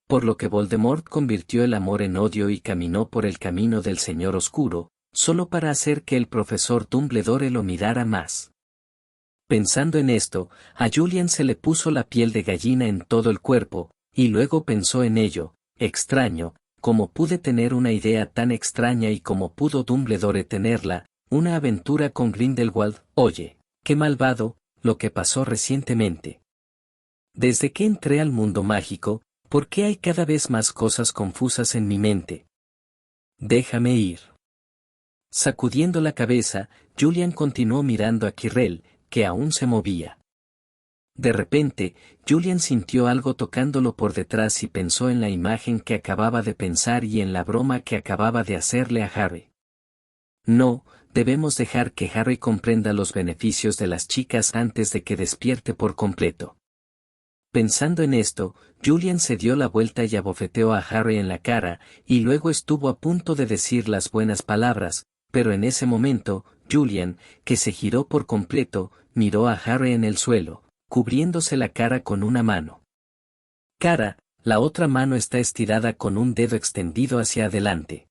Por lo que Voldemort convirtió el amor en odio y caminó por el camino del Señor Oscuro, solo para hacer que el profesor Dumbledore lo mirara más. Pensando en esto, a Julian se le puso la piel de gallina en todo el cuerpo, y luego pensó en ello. Extraño, cómo pude tener una idea tan extraña y cómo pudo Dumbledore tenerla, una aventura con Grindelwald. Oye, qué malvado, lo que pasó recientemente. Desde que entré al mundo mágico, ¿por qué hay cada vez más cosas confusas en mi mente? Déjame ir. Sacudiendo la cabeza, Julian continuó mirando a Quirrell, que aún se movía. De repente, Julian sintió algo tocándolo por detrás y pensó en la imagen que acababa de pensar y en la broma que acababa de hacerle a Harry. No, debemos dejar que Harry comprenda los beneficios de las chicas antes de que despierte por completo. Pensando en esto, Julian se dio la vuelta y abofeteó a Harry en la cara, y luego estuvo a punto de decir las buenas palabras, pero en ese momento, Julian, que se giró por completo, miró a Harry en el suelo, cubriéndose la cara con una mano. Cara, la otra mano está estirada con un dedo extendido hacia adelante.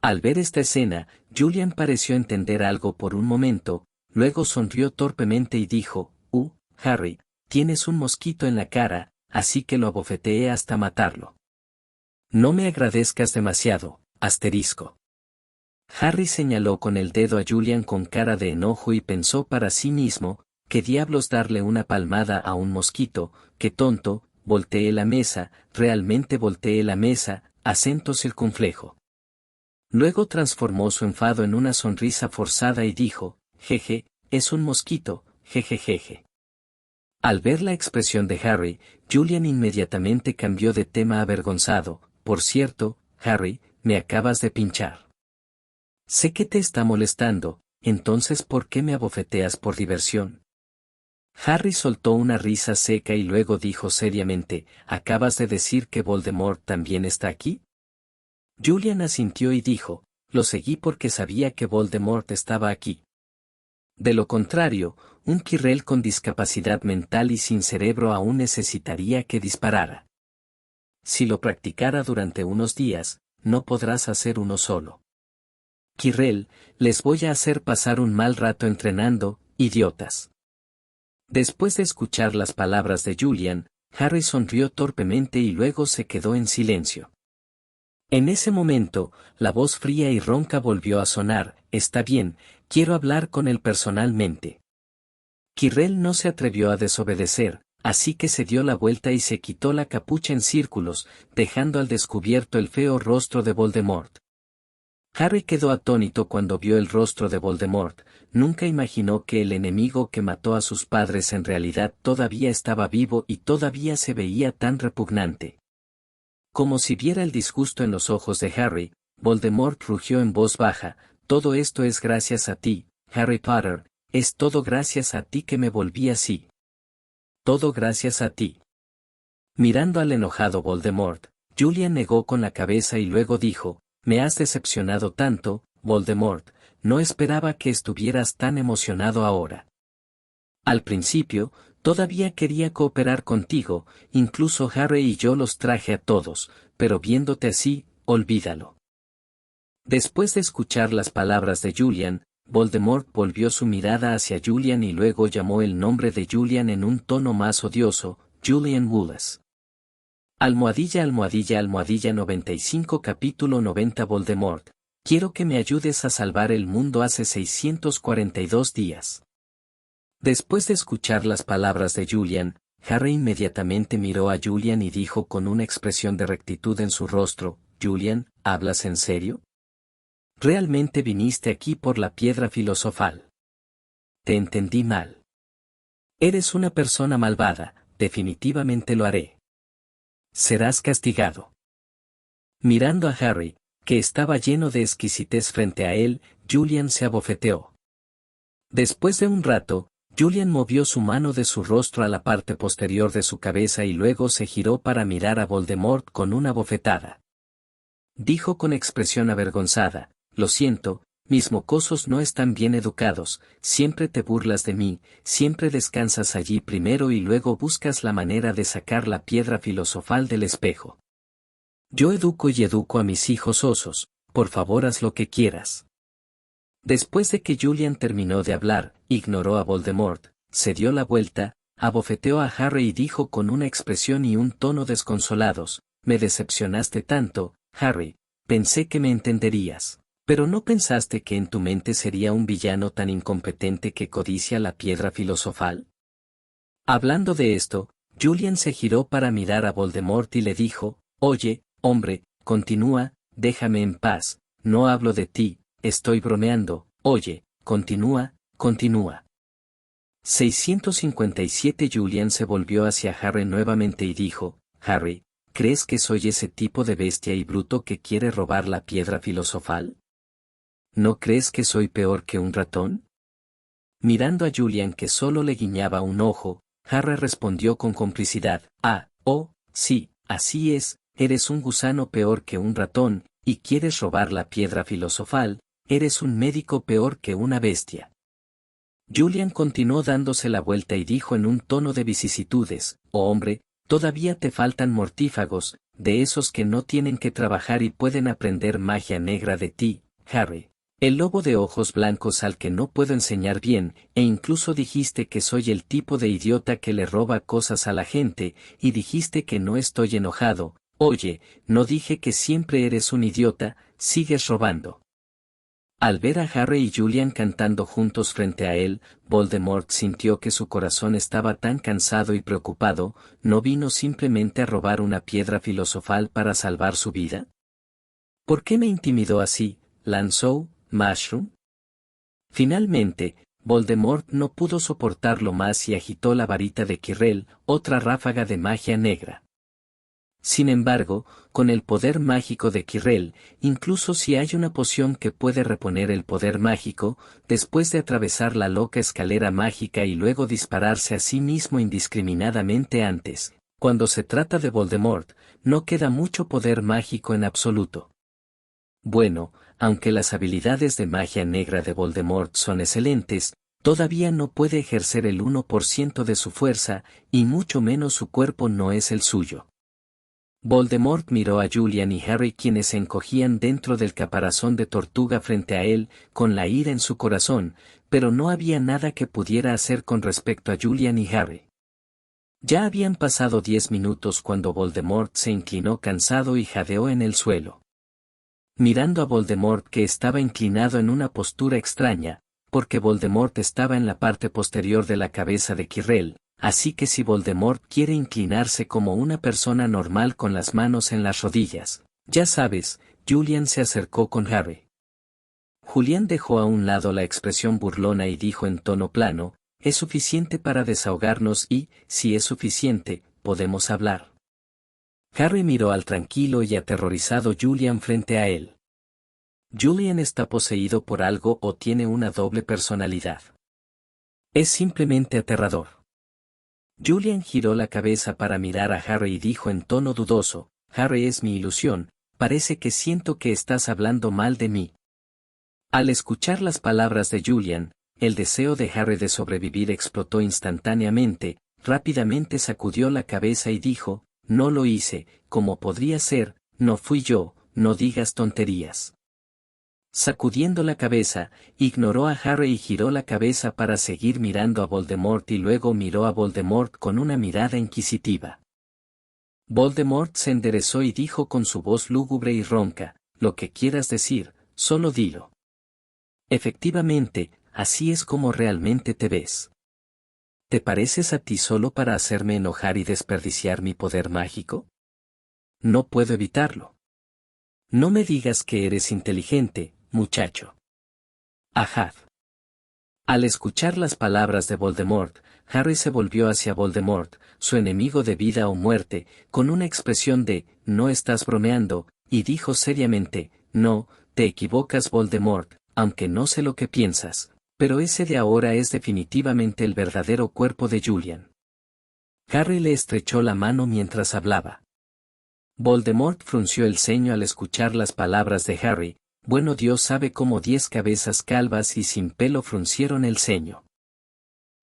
Al ver esta escena, Julian pareció entender algo por un momento, luego sonrió torpemente y dijo, Harry, tienes un mosquito en la cara, así que lo abofeteé hasta matarlo. No me agradezcas demasiado, asterisco. Harry señaló con el dedo a Julian con cara de enojo y pensó para sí mismo, ¿qué diablos darle una palmada a un mosquito? ¡Qué tonto! Volteé la mesa, realmente volteé la mesa, acento circunflejo. Luego transformó su enfado en una sonrisa forzada y dijo, jeje, es un mosquito, jejejeje. Al ver la expresión de Harry, Julian inmediatamente cambió de tema avergonzado. Por cierto, Harry, me acabas de pinchar. Sé que te está molestando, entonces ¿por qué me abofeteas por diversión? Harry soltó una risa seca y luego dijo seriamente, ¿acabas de decir que Voldemort también está aquí? Julian asintió y dijo, lo seguí porque sabía que Voldemort estaba aquí. De lo contrario, un Quirrell con discapacidad mental y sin cerebro aún necesitaría que disparara. Si lo practicara durante unos días, no podrás hacer uno solo. Quirrell, les voy a hacer pasar un mal rato entrenando, idiotas. Después de escuchar las palabras de Julian, Harry sonrió torpemente y luego se quedó en silencio. En ese momento, la voz fría y ronca volvió a sonar, está bien, quiero hablar con él personalmente. Quirrell no se atrevió a desobedecer, así que se dio la vuelta y se quitó la capucha en círculos, dejando al descubierto el feo rostro de Voldemort. Harry quedó atónito cuando vio el rostro de Voldemort, nunca imaginó que el enemigo que mató a sus padres en realidad todavía estaba vivo y todavía se veía tan repugnante. Como si viera el disgusto en los ojos de Harry, Voldemort rugió en voz baja, todo esto es gracias a ti, Harry Potter, es todo gracias a ti que me volví así. Todo gracias a ti. Mirando al enojado Voldemort, Julian negó con la cabeza y luego dijo, me has decepcionado tanto, Voldemort, no esperaba que estuvieras tan emocionado ahora. Al principio, todavía quería cooperar contigo, incluso Harry y yo los traje a todos, pero viéndote así, olvídalo. Después de escuchar las palabras de Julian, Voldemort volvió su mirada hacia Julian y luego llamó el nombre de Julian en un tono más odioso, Julian Wallace. Almohadilla almohadilla almohadilla 95 capítulo 90 Voldemort, quiero que me ayudes a salvar el mundo hace 642 días. Después de escuchar las palabras de Julian, Harry inmediatamente miró a Julian y dijo con una expresión de rectitud en su rostro, Julian, ¿hablas en serio? ¿Realmente viniste aquí por la piedra filosofal? Te entendí mal. Eres una persona malvada, definitivamente lo haré. Serás castigado. Mirando a Harry, que estaba lleno de exquisitez frente a él, Julian se abofeteó. Después de un rato, Julian movió su mano de su rostro a la parte posterior de su cabeza y luego se giró para mirar a Voldemort con una bofetada. Dijo con expresión avergonzada, lo siento, mis mocosos no están bien educados, siempre te burlas de mí, siempre descansas allí primero y luego buscas la manera de sacar la piedra filosofal del espejo. Yo educo y educo a mis hijos osos, por favor haz lo que quieras. Después de que Julian terminó de hablar, ignoró a Voldemort, se dio la vuelta, abofeteó a Harry y dijo con una expresión y un tono desconsolados, me decepcionaste tanto, Harry, pensé que me entenderías. Pero ¿no pensaste que en tu mente sería un villano tan incompetente que codicia la piedra filosofal? Hablando de esto, Julian se giró para mirar a Voldemort y le dijo, oye, hombre, continúa, déjame en paz, no hablo de ti, estoy bromeando, oye, continúa, continúa. 657 Julian se volvió hacia Harry nuevamente y dijo, Harry, ¿crees que soy ese tipo de bestia y bruto que quiere robar la piedra filosofal? ¿No crees que soy peor que un ratón? Mirando a Julian que solo le guiñaba un ojo, Harry respondió con complicidad, sí, así es, eres un gusano peor que un ratón, y quieres robar la piedra filosofal, eres un médico peor que una bestia. Julian continuó dándose la vuelta y dijo en un tono de vicisitudes, oh hombre, todavía te faltan mortífagos, de esos que no tienen que trabajar y pueden aprender magia negra de ti, Harry. El lobo de ojos blancos al que no puedo enseñar bien, e incluso dijiste que soy el tipo de idiota que le roba cosas a la gente, y dijiste que no estoy enojado, oye, no dije que siempre eres un idiota, sigues robando. Al ver a Harry y Julian cantando juntos frente a él, Voldemort sintió que su corazón estaba tan cansado y preocupado, ¿no vino simplemente a robar una piedra filosofal para salvar su vida? ¿Por qué me intimidó así, lanzó Mushroom? Finalmente, Voldemort no pudo soportarlo más y agitó la varita de Quirrell, otra ráfaga de magia negra. Sin embargo, con el poder mágico de Quirrell, incluso si hay una poción que puede reponer el poder mágico, después de atravesar la loca escalera mágica y luego dispararse a sí mismo indiscriminadamente antes, cuando se trata de Voldemort, no queda mucho poder mágico en absoluto. Bueno, aunque las habilidades de magia negra de Voldemort son excelentes, todavía no puede ejercer el 1% de su fuerza, y mucho menos su cuerpo no es el suyo. Voldemort miró a Julian y Harry quienes se encogían dentro del caparazón de tortuga frente a él, con la ira en su corazón, pero no había nada que pudiera hacer con respecto a Julian y Harry. Ya habían pasado 10 minutos cuando Voldemort se inclinó cansado y jadeó en el suelo. Mirando a Voldemort que estaba inclinado en una postura extraña, porque Voldemort estaba en la parte posterior de la cabeza de Quirrell, así que si Voldemort quiere inclinarse como una persona normal con las manos en las rodillas, ya sabes, Julian se acercó con Harry. Julián dejó a un lado la expresión burlona y dijo en tono plano, es suficiente para desahogarnos y, si es suficiente, podemos hablar. Harry miró al tranquilo y aterrorizado Julian frente a él. Julian está poseído por algo o tiene una doble personalidad. Es simplemente aterrador. Julian giró la cabeza para mirar a Harry y dijo en tono dudoso, Harry es mi ilusión, parece que siento que estás hablando mal de mí. Al escuchar las palabras de Julian, el deseo de Harry de sobrevivir explotó instantáneamente, rápidamente sacudió la cabeza y dijo, no lo hice, como podría ser, no fui yo, no digas tonterías. Sacudiendo la cabeza, ignoró a Harry y giró la cabeza para seguir mirando a Voldemort y luego miró a Voldemort con una mirada inquisitiva. Voldemort se enderezó y dijo con su voz lúgubre y ronca, lo que quieras decir, solo dilo. Efectivamente, así es como realmente te ves. ¿Te pareces a ti solo para hacerme enojar y desperdiciar mi poder mágico? No puedo evitarlo. No me digas que eres inteligente, muchacho. Ajad. Al escuchar las palabras de Voldemort, Harry se volvió hacia Voldemort, su enemigo de vida o muerte, con una expresión de, no estás bromeando, y dijo seriamente, no, te equivocas Voldemort, aunque no sé lo que piensas. Pero ese de ahora es definitivamente el verdadero cuerpo de Julian. Harry le estrechó la mano mientras hablaba. Voldemort frunció el ceño al escuchar las palabras de Harry, Bueno, Dios sabe cómo 10 cabezas calvas y sin pelo fruncieron el ceño.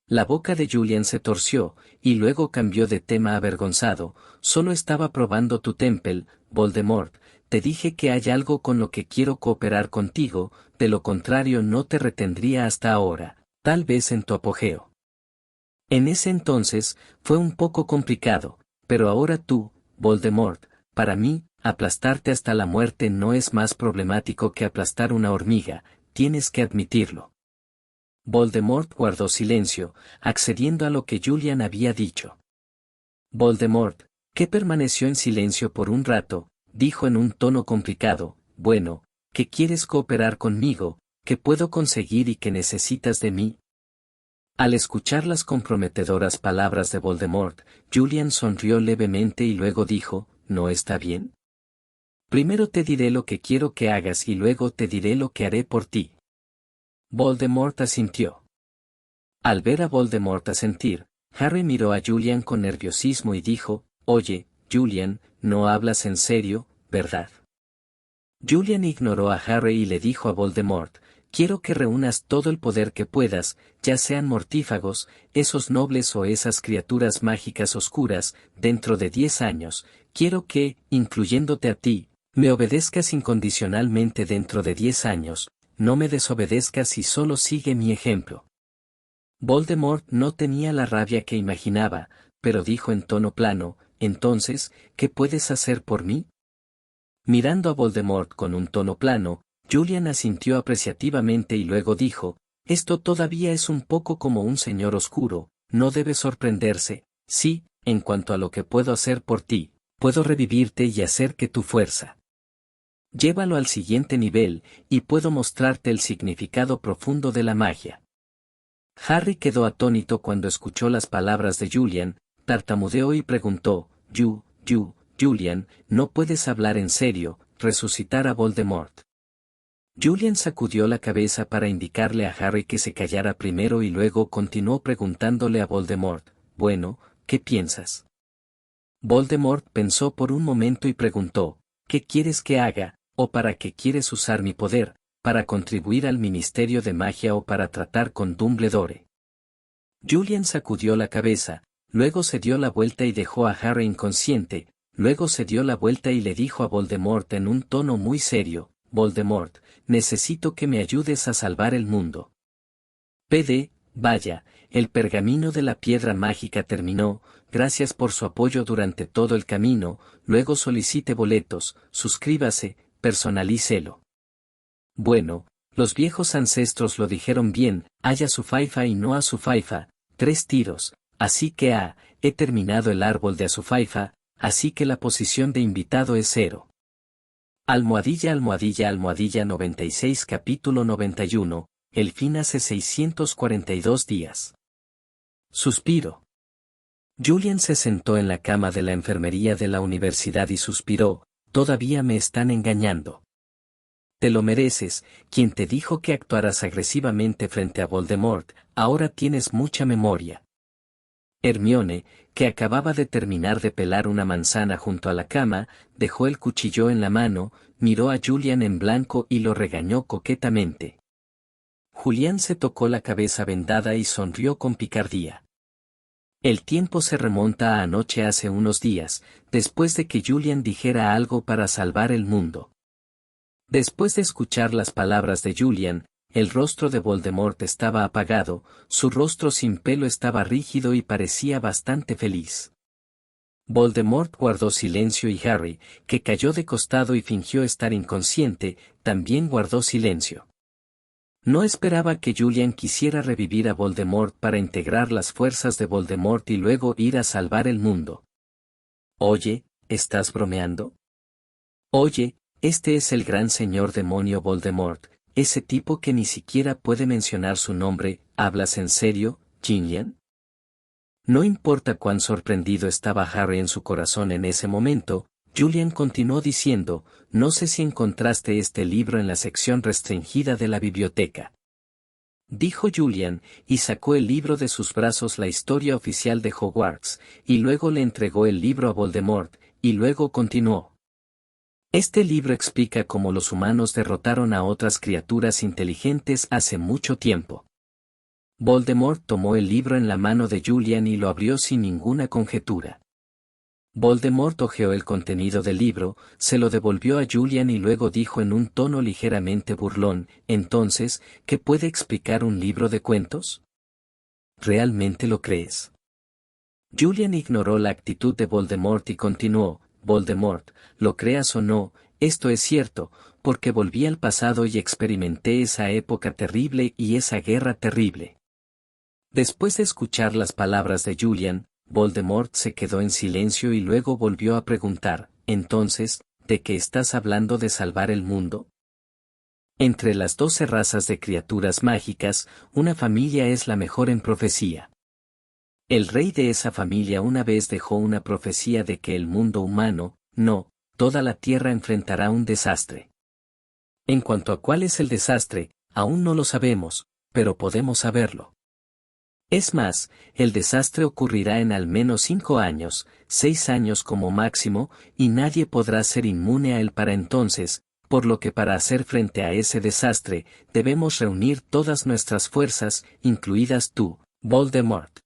La boca de Julian se torció, y luego cambió de tema avergonzado. Solo estaba probando tu Temple, Voldemort. Te dije que hay algo con lo que quiero cooperar contigo, de lo contrario no te retendría hasta ahora, tal vez en tu apogeo. En ese entonces, fue un poco complicado, pero ahora tú, Voldemort, para mí, aplastarte hasta la muerte no es más problemático que aplastar una hormiga, tienes que admitirlo. Voldemort guardó silencio, accediendo a lo que Julian había dicho. Voldemort, que permaneció en silencio por un rato, dijo en un tono complicado, bueno, ¿qué quieres cooperar conmigo? ¿Qué puedo conseguir y qué necesitas de mí? Al escuchar las comprometedoras palabras de Voldemort, Julian sonrió levemente y luego dijo, ¿no está bien? Primero te diré lo que quiero que hagas y luego te diré lo que haré por ti. Voldemort asintió. Al ver a Voldemort asentir, Harry miró a Julian con nerviosismo y dijo, oye, Julian, no hablas en serio, ¿verdad? Julian ignoró a Harry y le dijo a Voldemort, quiero que reúnas todo el poder que puedas, ya sean mortífagos, esos nobles o esas criaturas mágicas oscuras, dentro de 10 años, quiero que, incluyéndote a ti, me obedezcas incondicionalmente dentro de 10 años, no me desobedezcas y solo sigue mi ejemplo. Voldemort no tenía la rabia que imaginaba, pero dijo en tono plano, entonces, ¿qué puedes hacer por mí? Mirando a Voldemort con un tono plano, Julian asintió apreciativamente y luego dijo, esto todavía es un poco como un señor oscuro, no debe sorprenderse, sí, en cuanto a lo que puedo hacer por ti, puedo revivirte y hacer que tu fuerza. Llévalo al siguiente nivel, y puedo mostrarte el significado profundo de la magia. Harry quedó atónito cuando escuchó las palabras de Julian, tartamudeó y preguntó, Julian, no puedes hablar en serio, resucitar a Voldemort. Julian sacudió la cabeza para indicarle a Harry que se callara primero y luego continuó preguntándole a Voldemort, bueno, ¿qué piensas? Voldemort pensó por un momento y preguntó, ¿qué quieres que haga, o para qué quieres usar mi poder, para contribuir al Ministerio de Magia o para tratar con Dumbledore? Julian sacudió la cabeza, luego se dio la vuelta y dejó a Harry inconsciente, luego se dio la vuelta y le dijo a Voldemort en un tono muy serio, Voldemort, necesito que me ayudes a salvar el mundo. Vaya, el pergamino de la piedra mágica terminó, gracias por su apoyo durante todo el camino, luego solicite boletos, suscríbase, personalícelo. Bueno, los viejos ancestros lo dijeron bien, haya su faifa y no a su faifa, 3 tiros, así que he terminado el árbol de Azufaifa, así que la posición de invitado es 0. Almohadilla 96 capítulo 91, el fin hace 642 días. Suspiro. Julian se sentó en la cama de la enfermería de la universidad y suspiró, todavía me están engañando. Te lo mereces, quien te dijo que actuaras agresivamente frente a Voldemort, ahora tienes mucha memoria. Hermione, que acababa de terminar de pelar una manzana junto a la cama, dejó el cuchillo en la mano, miró a Julian en blanco y lo regañó coquetamente. Julián se tocó la cabeza vendada y sonrió con picardía. El tiempo se remonta a anoche hace unos días, después de que Julian dijera algo para salvar el mundo. Después de escuchar las palabras de Julian, el rostro de Voldemort estaba apagado, su rostro sin pelo estaba rígido y parecía bastante feliz. Voldemort guardó silencio y Harry, que cayó de costado y fingió estar inconsciente, también guardó silencio. No esperaba que Julian quisiera revivir a Voldemort para integrar las fuerzas de Voldemort y luego ir a salvar el mundo. Oye, ¿estás bromeando? Oye, este es el gran señor demonio Voldemort, ese tipo que ni siquiera puede mencionar su nombre, ¿hablas en serio, Julian? No importa cuán sorprendido estaba Harry en su corazón en ese momento, Julian continuó diciendo, no sé si encontraste este libro en la sección restringida de la biblioteca. Dijo Julian, y sacó el libro de sus brazos la historia oficial de Hogwarts, y luego le entregó el libro a Voldemort, y luego continuó. Este libro explica cómo los humanos derrotaron a otras criaturas inteligentes hace mucho tiempo. Voldemort tomó el libro en la mano de Julian y lo abrió sin ninguna conjetura. Voldemort hojeó el contenido del libro, se lo devolvió a Julian y luego dijo en un tono ligeramente burlón, entonces, ¿qué puede explicar un libro de cuentos? ¿Realmente lo crees? Julian ignoró la actitud de Voldemort y continuó, Voldemort, lo creas o no, esto es cierto, porque volví al pasado y experimenté esa época terrible y esa guerra terrible. Después de escuchar las palabras de Julian, Voldemort se quedó en silencio y luego volvió a preguntar, entonces, ¿de qué estás hablando de salvar el mundo? Entre las 12 razas de criaturas mágicas, una familia es la mejor en profecía. El rey de esa familia una vez dejó una profecía de que el mundo humano, no, toda la tierra enfrentará un desastre. En cuanto a cuál es el desastre, aún no lo sabemos, pero podemos saberlo. Es más, el desastre ocurrirá en al menos 5 años, 6 años como máximo, y nadie podrá ser inmune a él para entonces, por lo que para hacer frente a ese desastre, debemos reunir todas nuestras fuerzas, incluidas tú, Voldemort.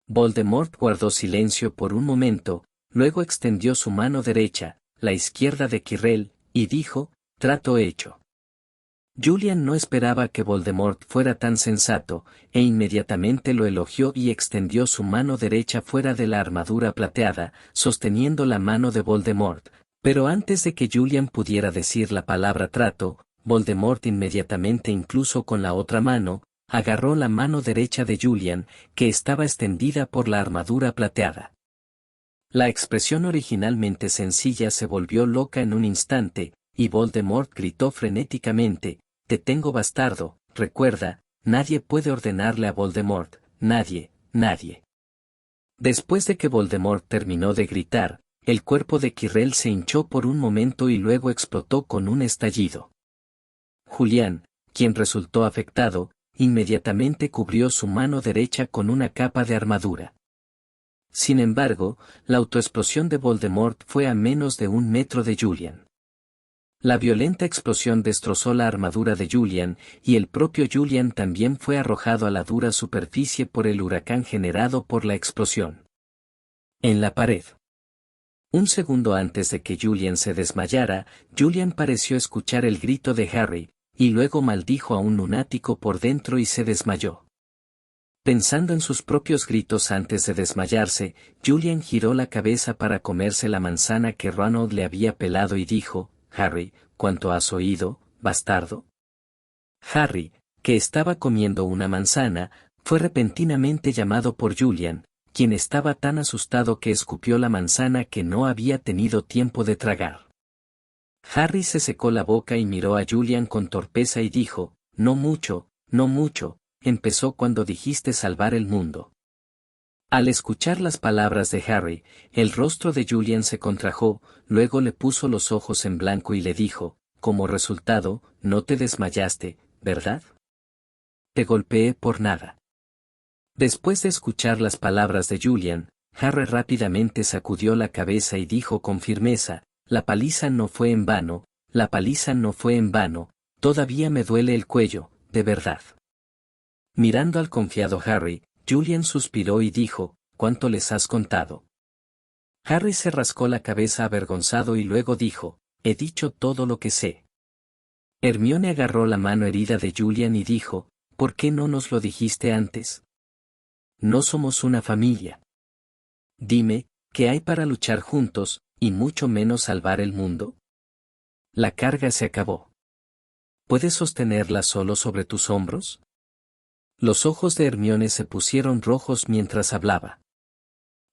Voldemort guardó silencio por un momento, luego extendió su mano derecha, la izquierda de Quirrell, y dijo, trato hecho. Julian no esperaba que Voldemort fuera tan sensato, e inmediatamente lo elogió y extendió su mano derecha fuera de la armadura plateada, sosteniendo la mano de Voldemort. Pero antes de que Julian pudiera decir la palabra trato, Voldemort inmediatamente incluso con la otra mano, agarró la mano derecha de Julian, que estaba extendida por la armadura plateada. La expresión originalmente sencilla se volvió loca en un instante, y Voldemort gritó frenéticamente, «Te tengo bastardo, recuerda, nadie puede ordenarle a Voldemort, nadie, nadie». Después de que Voldemort terminó de gritar, el cuerpo de Quirrell se hinchó por un momento y luego explotó con un estallido. Julián, quien resultó afectado, inmediatamente cubrió su mano derecha con una capa de armadura. Sin embargo, la autoexplosión de Voldemort fue a menos de 1 metro de Julian. La violenta explosión destrozó la armadura de Julian, y el propio Julian también fue arrojado a la dura superficie por el huracán generado por la explosión. En la pared. Un segundo antes de que Julian se desmayara, Julian pareció escuchar el grito de Harry, y luego maldijo a un lunático por dentro y se desmayó. Pensando en sus propios gritos antes de desmayarse, Julian giró la cabeza para comerse la manzana que Ronald le había pelado y dijo, Harry, ¿cuánto has oído, bastardo? Harry, que estaba comiendo una manzana, fue repentinamente llamado por Julian, quien estaba tan asustado que escupió la manzana que no había tenido tiempo de tragar. Harry se secó la boca y miró a Julian con torpeza y dijo, no mucho, empezó cuando dijiste salvar el mundo. Al escuchar las palabras de Harry, el rostro de Julian se contrajo, luego le puso los ojos en blanco y le dijo, como resultado, no te desmayaste, ¿verdad? Te golpeé por nada. Después de escuchar las palabras de Julian, Harry rápidamente sacudió la cabeza y dijo con firmeza, la paliza no fue en vano, todavía me duele el cuello, de verdad. Mirando al confiado Harry, Julian suspiró y dijo, ¿cuánto les has contado? Harry se rascó la cabeza avergonzado y luego dijo, he dicho todo lo que sé. Hermione agarró la mano herida de Julian y dijo, ¿por qué no nos lo dijiste antes? No somos una familia. Dime, ¿qué hay para luchar juntos, y mucho menos salvar el mundo? La carga se acabó. ¿Puedes sostenerla solo sobre tus hombros? Los ojos de Hermione se pusieron rojos mientras hablaba.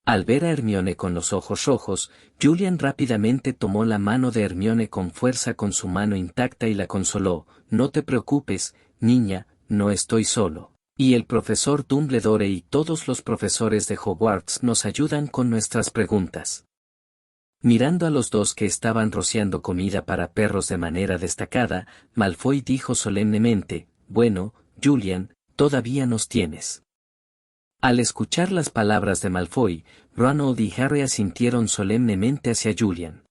Al ver a Hermione con los ojos rojos, Julian rápidamente tomó la mano de Hermione con fuerza con su mano intacta y la consoló, no te preocupes, niña, no estoy solo. Y el profesor Dumbledore y todos los profesores de Hogwarts nos ayudan con nuestras preguntas. Mirando a los dos que estaban rociando comida para perros de manera destacada, Malfoy dijo solemnemente, bueno, Julian, todavía nos tienes. Al escuchar las palabras de Malfoy, Ronald y Harry asintieron solemnemente hacia Julian.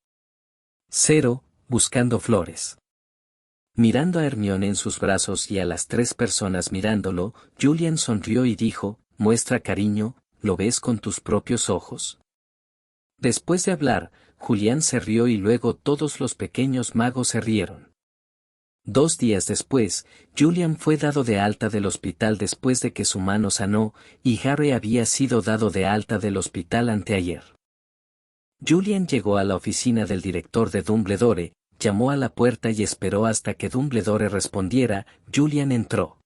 0. Buscando flores. Mirando a Hermione en sus brazos y a las 3 personas mirándolo, Julian sonrió y dijo, muestra cariño, ¿lo ves con tus propios ojos? Después de hablar, Julián se rió y luego todos los pequeños magos se rieron. 2 días después, Julian fue dado de alta del hospital después de que su mano sanó, y Harry había sido dado de alta del hospital anteayer. Julian llegó a la oficina del director de Dumbledore, llamó a la puerta y esperó hasta que Dumbledore respondiera. Julian entró.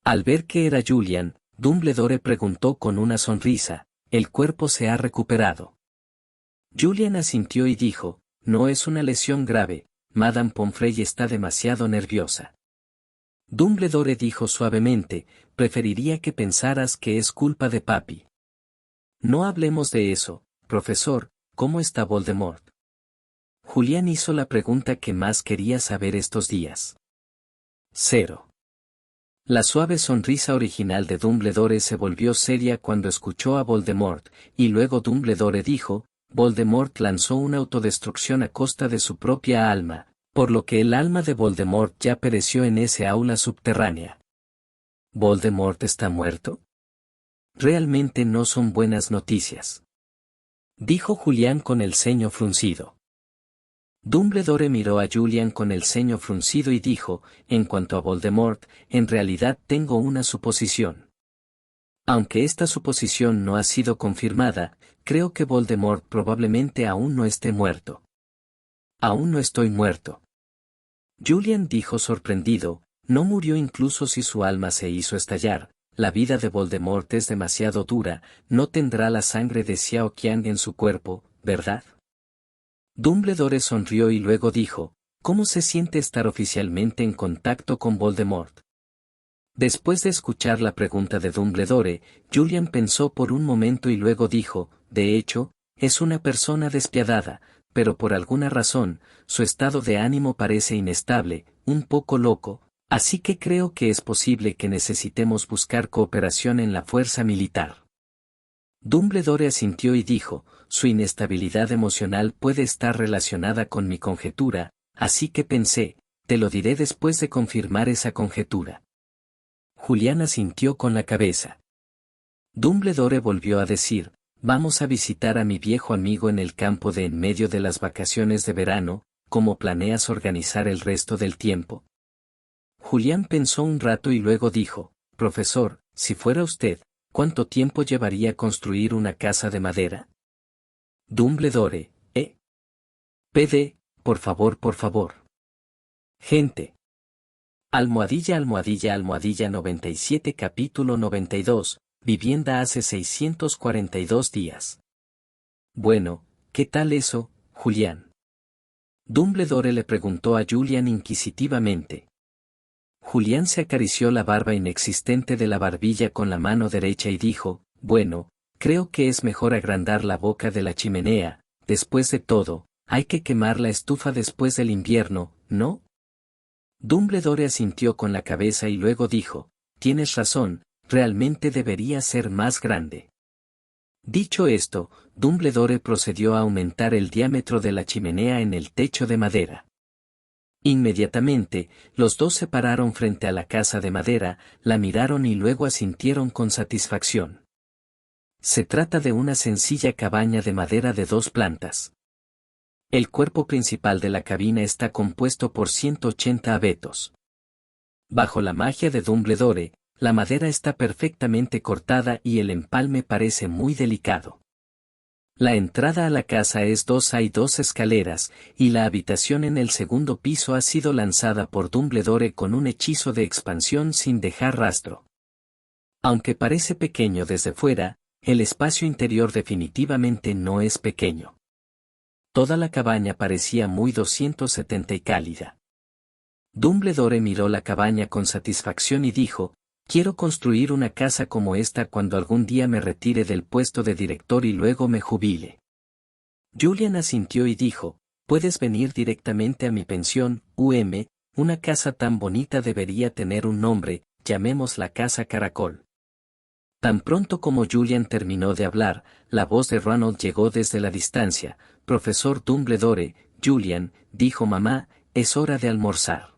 Al ver que era Julian, Dumbledore preguntó con una sonrisa, ¿el cuerpo se ha recuperado? Julian asintió y dijo, no es una lesión grave, Madame Pomfrey está demasiado nerviosa. Dumbledore dijo suavemente, preferiría que pensaras que es culpa de papi. No hablemos de eso, profesor, ¿cómo está Voldemort? Julián hizo la pregunta que más quería saber estos días. 0. La suave sonrisa original de Dumbledore se volvió seria cuando escuchó a Voldemort, y luego Dumbledore dijo, Voldemort lanzó una autodestrucción a costa de su propia alma, por lo que el alma de Voldemort ya pereció en ese aula subterránea. ¿Voldemort está muerto? Realmente no son buenas noticias. Dijo Julián con el ceño fruncido. Dumbledore miró a Julian con el ceño fruncido y dijo, en cuanto a Voldemort, en realidad tengo una suposición. Aunque esta suposición no ha sido confirmada, creo que Voldemort probablemente aún no esté muerto. Aún no estoy muerto. Julian dijo sorprendido, no murió incluso si su alma se hizo estallar, la vida de Voldemort es demasiado dura, no tendrá la sangre de Xiao Qian en su cuerpo, ¿verdad? Dumbledore sonrió y luego dijo, ¿cómo se siente estar oficialmente en contacto con Voldemort? Después de escuchar la pregunta de Dumbledore, Julian pensó por un momento y luego dijo, de hecho, es una persona despiadada, pero por alguna razón, su estado de ánimo parece inestable, un poco loco, así que creo que es posible que necesitemos buscar cooperación en la fuerza militar. Dumbledore asintió y dijo, su inestabilidad emocional puede estar relacionada con mi conjetura, así que pensé, te lo diré después de confirmar esa conjetura. Julián asintió con la cabeza. Dumbledore volvió a decir, vamos a visitar a mi viejo amigo en el campo de en medio de las vacaciones de verano, ¿cómo planeas organizar el resto del tiempo? Julián pensó un rato y luego dijo, profesor, si fuera usted, ¿cuánto tiempo llevaría construir una casa de madera? Dumbledore, PD, por favor, por favor. Gente. Almohadilla almohadilla almohadilla 97 capítulo 92, vivienda hace 642 días. Bueno, ¿qué tal eso, Julián? Dumbledore le preguntó a Julian inquisitivamente. Julián se acarició la barba inexistente de la barbilla con la mano derecha y dijo, bueno, creo que es mejor agrandar la boca de la chimenea, después de todo, hay que quemar la estufa después del invierno, ¿no? Dumbledore asintió con la cabeza y luego dijo, tienes razón, realmente debería ser más grande. Dicho esto, Dumbledore procedió a aumentar el diámetro de la chimenea en el techo de madera. Inmediatamente, los dos se pararon frente a la casa de madera, la miraron y luego asintieron con satisfacción. Se trata de una sencilla cabaña de madera de 2 plantas. El cuerpo principal de la cabina está compuesto por 180 abetos. Bajo la magia de Dumbledore, la madera está perfectamente cortada y el empalme parece muy delicado. La entrada a la casa es hay 2 escaleras, y la habitación en el segundo piso ha sido lanzada por Dumbledore con un hechizo de expansión sin dejar rastro. Aunque parece pequeño desde fuera, el espacio interior definitivamente no es pequeño. Toda la cabaña parecía muy 270 y cálida. Dumbledore miró la cabaña con satisfacción y dijo, quiero construir una casa como esta cuando algún día me retire del puesto de director y luego me jubile. Julian asintió y dijo, puedes venir directamente a mi pensión, una casa tan bonita debería tener un nombre, llamémosla Casa Caracol. Tan pronto como Julian terminó de hablar, la voz de Ronald llegó desde la distancia, profesor Dumbledore, Julian, dijo mamá, es hora de almorzar.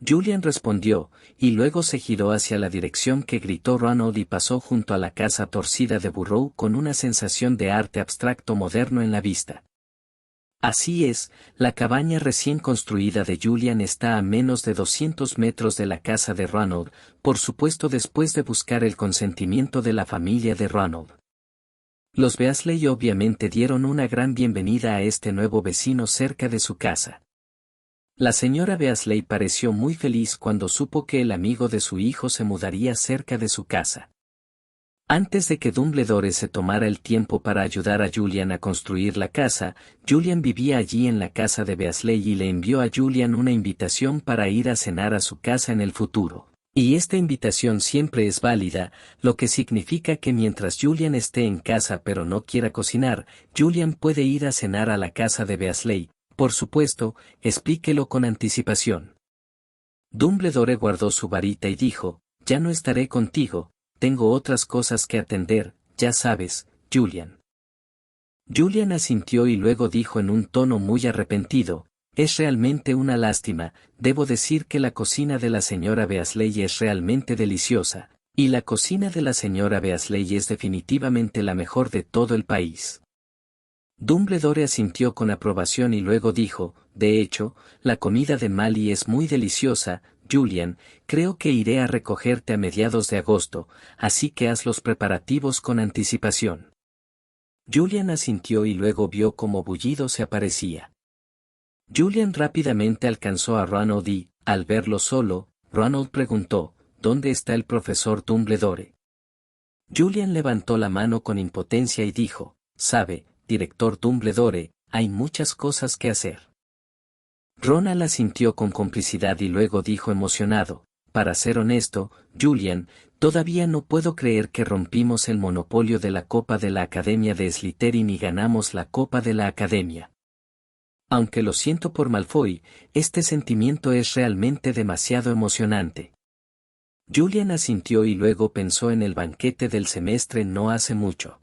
Julian respondió, y luego se giró hacia la dirección que gritó Ronald y pasó junto a la casa torcida de Burrow con una sensación de arte abstracto moderno en la vista. Así es, la cabaña recién construida de Julian está a menos de 200 metros de la casa de Ronald, por supuesto después de buscar el consentimiento de la familia de Ronald. Los Beasley obviamente dieron una gran bienvenida a este nuevo vecino cerca de su casa. La señora Beasley pareció muy feliz cuando supo que el amigo de su hijo se mudaría cerca de su casa. Antes de que Dumbledore se tomara el tiempo para ayudar a Julian a construir la casa, Julian vivía allí en la casa de Beasley y le envió a Julian una invitación para ir a cenar a su casa en el futuro. Y esta invitación siempre es válida, lo que significa que mientras Julian esté en casa pero no quiera cocinar, Julian puede ir a cenar a la casa de Beasley. Por supuesto, explíquelo con anticipación. Dumbledore guardó su varita y dijo, ya no estaré contigo, tengo otras cosas que atender, ya sabes, Julian. Julian asintió y luego dijo en un tono muy arrepentido, es realmente una lástima, debo decir que la cocina de la señora Beasley es realmente deliciosa, y la cocina de la señora Beasley es definitivamente la mejor de todo el país. Dumbledore asintió con aprobación y luego dijo, de hecho, la comida de Mally es muy deliciosa, Julian, creo que iré a recogerte a mediados de agosto, así que haz los preparativos con anticipación. Julian asintió y luego vio cómo Bullido se aparecía. Julian rápidamente alcanzó a Ronald y, al verlo solo, Ronald preguntó, ¿dónde está el profesor Dumbledore? Julian levantó la mano con impotencia y dijo, sabe, director Dumbledore, hay muchas cosas que hacer. Ronald asintió con complicidad y luego dijo emocionado, para ser honesto, Julian, todavía no puedo creer que rompimos el monopolio de la Copa de la Academia de Slytherin y ganamos la Copa de la Academia. Aunque lo siento por Malfoy, este sentimiento es realmente demasiado emocionante. Julian asintió y luego pensó en el banquete del semestre no hace mucho.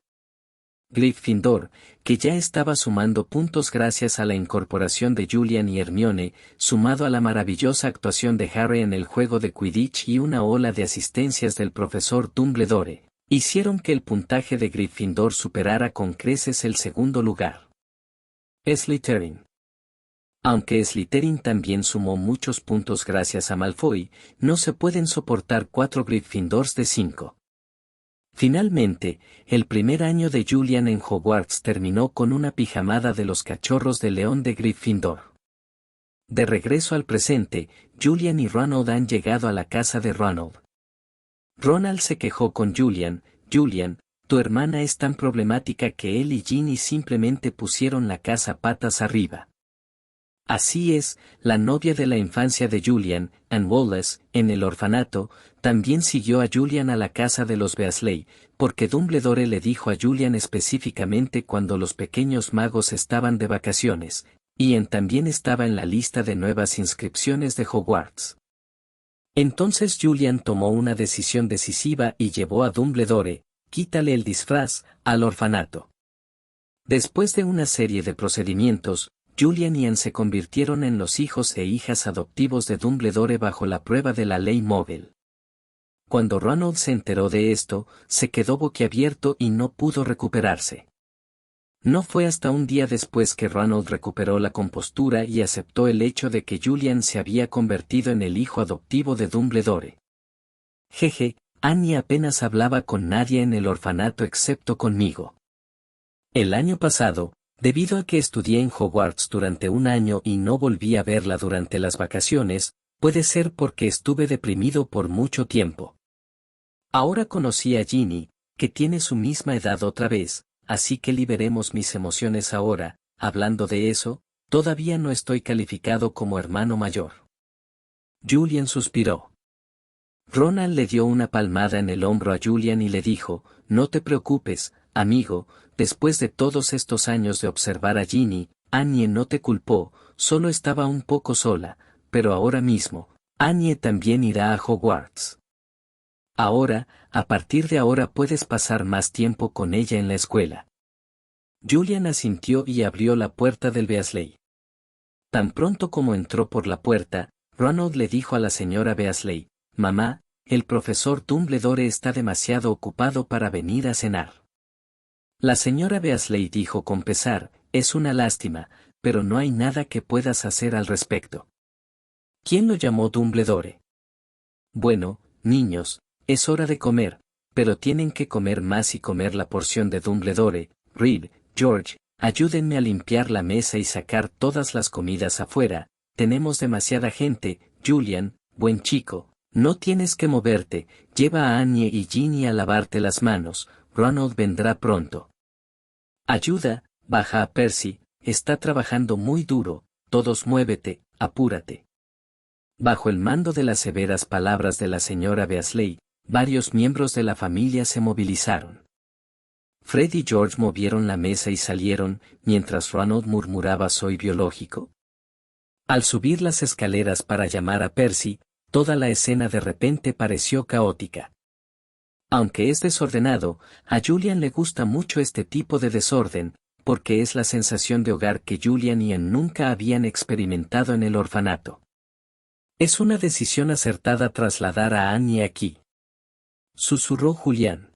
Gryffindor, que ya estaba sumando puntos gracias a la incorporación de Julian y Hermione, sumado a la maravillosa actuación de Harry en el juego de Quidditch y una ola de asistencias del profesor Dumbledore, hicieron que el puntaje de Gryffindor superara con creces el segundo lugar. Slytherin. Aunque Slytherin también sumó muchos puntos gracias a Malfoy, no se pueden soportar 4 Gryffindors de 5. Finalmente, el primer año de Julian en Hogwarts terminó con una pijamada de los cachorros de león de Gryffindor. De regreso al presente, Julian y Ronald han llegado a la casa de Ronald. Ronald se quejó con Julian, Julian, tu hermana es tan problemática que él y Ginny simplemente pusieron la casa patas arriba. Así es, la novia de la infancia de Julian, Anne Wallace, en el orfanato, también siguió a Julian a la casa de los Beasley, porque Dumbledore le dijo a Julian específicamente cuando los pequeños magos estaban de vacaciones, y Anne también estaba en la lista de nuevas inscripciones de Hogwarts. Entonces Julian tomó una decisión decisiva y llevó a Dumbledore, quítale el disfraz, al orfanato. Después de una serie de procedimientos, Julian y Anne se convirtieron en los hijos e hijas adoptivos de Dumbledore bajo la prueba de la ley Mogul. Cuando Ronald se enteró de esto, se quedó boquiabierto y no pudo recuperarse. No fue hasta un día después que Ronald recuperó la compostura y aceptó el hecho de que Julian se había convertido en el hijo adoptivo de Dumbledore. Jeje, Annie apenas hablaba con nadie en el orfanato excepto conmigo. El año pasado, debido a que estudié en Hogwarts durante un año y no volví a verla durante las vacaciones, puede ser porque estuve deprimido por mucho tiempo. Ahora conocí a Ginny, que tiene su misma edad otra vez, así que liberemos mis emociones ahora. Hablando de eso, todavía no estoy calificado como hermano mayor. Julian suspiró. Ronald le dio una palmada en el hombro a Julian y le dijo, no te preocupes, amigo, después de todos estos años de observar a Ginny, Annie no te culpó, solo estaba un poco sola, pero ahora mismo, Annie también irá a Hogwarts. Ahora, a partir de ahora puedes pasar más tiempo con ella en la escuela. Julian asintió y abrió la puerta del Beasley. Tan pronto como entró por la puerta, Ronald le dijo a la señora Weasley: «Mamá, el profesor Dumbledore está demasiado ocupado para venir a cenar». La señora Weasley dijo con pesar: «Es una lástima, pero no hay nada que puedas hacer al respecto». ¿Quién lo llamó Dumbledore? Bueno, niños, es hora de comer, pero tienen que comer más y comer la porción de Dumbledore. Reed, George, ayúdenme a limpiar la mesa y sacar todas las comidas afuera, tenemos demasiada gente. Julian, buen chico, no tienes que moverte, lleva a Annie y Ginny a lavarte las manos, Ronald vendrá pronto. Ayuda, baja a Percy, está trabajando muy duro, todos muévete, apúrate. Bajo el mando de las severas palabras de la señora Weasley, varios miembros de la familia se movilizaron. Fred y George movieron la mesa y salieron, mientras Ronald murmuraba: «¿Soy biológico?». Al subir las escaleras para llamar a Percy, toda la escena de repente pareció caótica. Aunque es desordenado, a Julian le gusta mucho este tipo de desorden, porque es la sensación de hogar que Julian y Anne nunca habían experimentado en el orfanato. Es una decisión acertada trasladar a Annie aquí, susurró Julián.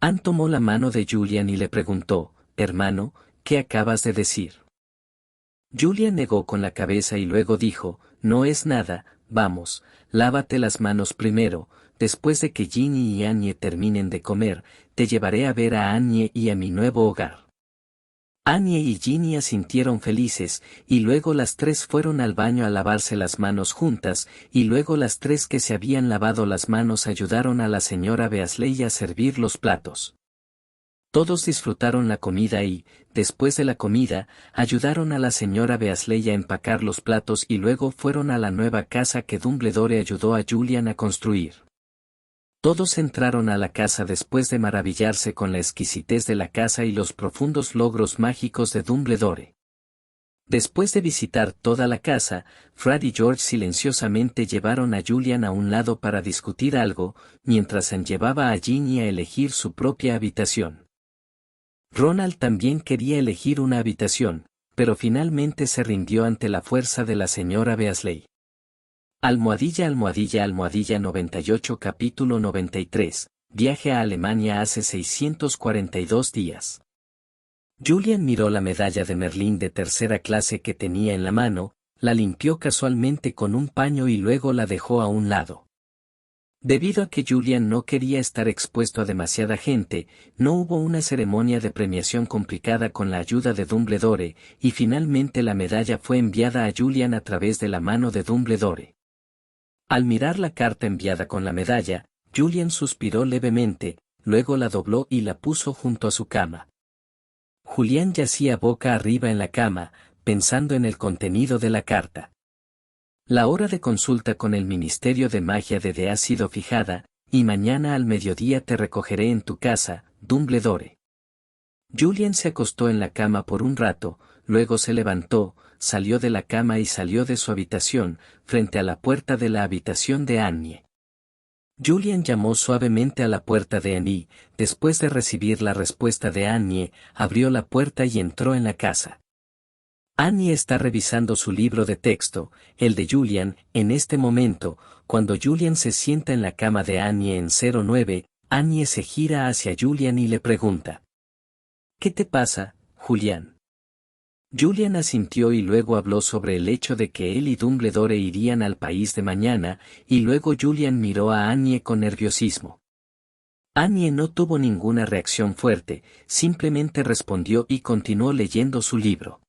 Anne tomó la mano de Julian y le preguntó: «Hermano, ¿qué acabas de decir?». Julian negó con la cabeza y luego dijo: «No es nada, vamos, lávate las manos primero, después de que Ginny y Annie terminen de comer, te llevaré a ver a Annie y a mi nuevo hogar». Annie y Ginny asintieron felices, y luego las tres fueron al baño a lavarse las manos juntas, y luego las tres que se habían lavado las manos ayudaron a la señora Weasley a servir los platos. Todos disfrutaron la comida y, después de la comida, ayudaron a la señora Weasley a empacar los platos y luego fueron a la nueva casa que Dumbledore ayudó a Julian a construir. Todos entraron a la casa después de maravillarse con la exquisitez de la casa y los profundos logros mágicos de Dumbledore. Después de visitar toda la casa, Fred y George silenciosamente llevaron a Julian a un lado para discutir algo, mientras Anne llevaba a Ginny a elegir su propia habitación. Ronald también quería elegir una habitación, pero finalmente se rindió ante la fuerza de la señora Weasley. Almohadilla 98 capítulo 93, viaje a Alemania hace 642 días. Julian miró la medalla de Merlín de tercera clase que tenía en la mano, la limpió casualmente con un paño y luego la dejó a un lado. Debido a que Julian no quería estar expuesto a demasiada gente, no hubo una ceremonia de premiación complicada con la ayuda de Dumbledore, y finalmente la medalla fue enviada a Julian a través de la mano de Dumbledore. Al mirar la carta enviada con la medalla, Julian suspiró levemente, luego la dobló y la puso junto a su cama. Julián yacía boca arriba en la cama, pensando en el contenido de la carta. La hora de consulta con el Ministerio de Magia de ha sido fijada, y mañana al mediodía te recogeré en tu casa, Dumbledore. Julian se acostó en la cama por un rato, luego se levantó, salió de la cama y salió de su habitación, frente a la puerta de la habitación de Annie. Julian llamó suavemente a la puerta de Annie, después de recibir la respuesta de Annie, abrió la puerta y entró en la casa. Annie está revisando su libro de texto, el de Julian, en este momento. Cuando Julian se sienta en la cama de Annie en 09, Annie se gira hacia Julian y le pregunta: «¿Qué te pasa, Julian?». Julian asintió y luego habló sobre el hecho de que él y Dumbledore irían al país de mañana, y luego Julian miró a Annie con nerviosismo. Annie no tuvo ninguna reacción fuerte, simplemente respondió y continuó leyendo su libro.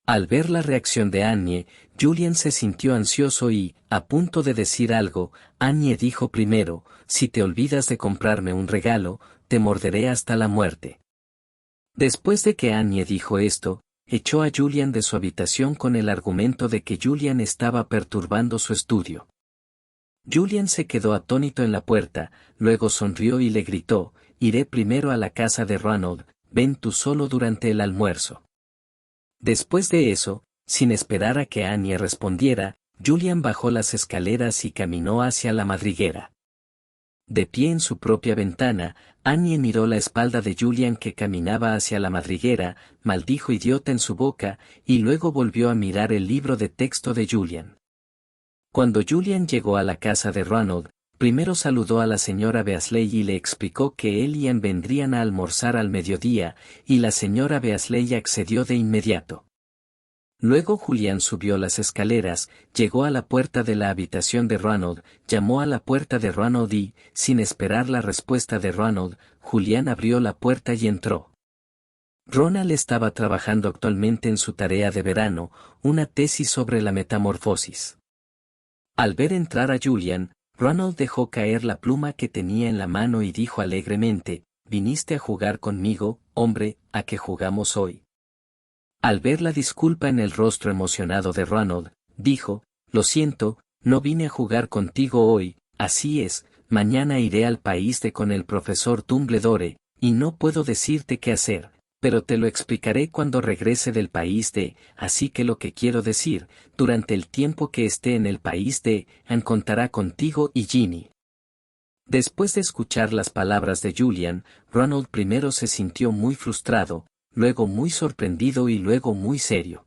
Al ver la reacción de Annie, Julian se sintió ansioso y, a punto de decir algo, Annie dijo primero: «Si te olvidas de comprarme un regalo, te morderé hasta la muerte». Después de que Annie dijo esto, echó a Julian de su habitación con el argumento de que Julian estaba perturbando su estudio. Julian se quedó atónito en la puerta, luego sonrió y le gritó: «Iré primero a la casa de Ronald, ven tú solo durante el almuerzo». Después de eso, sin esperar a que Annie respondiera, Julian bajó las escaleras y caminó hacia la madriguera. De pie en su propia ventana, Annie miró la espalda de Julian que caminaba hacia la madriguera, maldijo idiota en su boca, y luego volvió a mirar el libro de texto de Julian. Cuando Julian llegó a la casa de Ronald, primero saludó a la señora Beasley y le explicó que él y Anne vendrían a almorzar al mediodía, y la señora Beasley accedió de inmediato. Luego Julian subió las escaleras, llegó a la puerta de la habitación de Ronald, llamó a la puerta de Ronald y, sin esperar la respuesta de Ronald, Julian abrió la puerta y entró. Ronald estaba trabajando actualmente en su tarea de verano, una tesis sobre la metamorfosis. Al ver entrar a Julian, Ronald dejó caer la pluma que tenía en la mano y dijo alegremente, «¿Viniste a jugar conmigo, hombre, a qué jugamos hoy?» Al ver la disculpa en el rostro emocionado de Ronald, dijo, «Lo siento, no vine a jugar contigo hoy, así es, mañana iré al país de con el profesor Dumbledore, y no puedo decirte qué hacer, pero te lo explicaré cuando regrese del país de, así que lo que quiero decir, durante el tiempo que esté en el país de, Anne contará contigo y Ginny». Después de escuchar las palabras de Julian, Ronald primero se sintió muy frustrado, luego muy sorprendido y luego muy serio.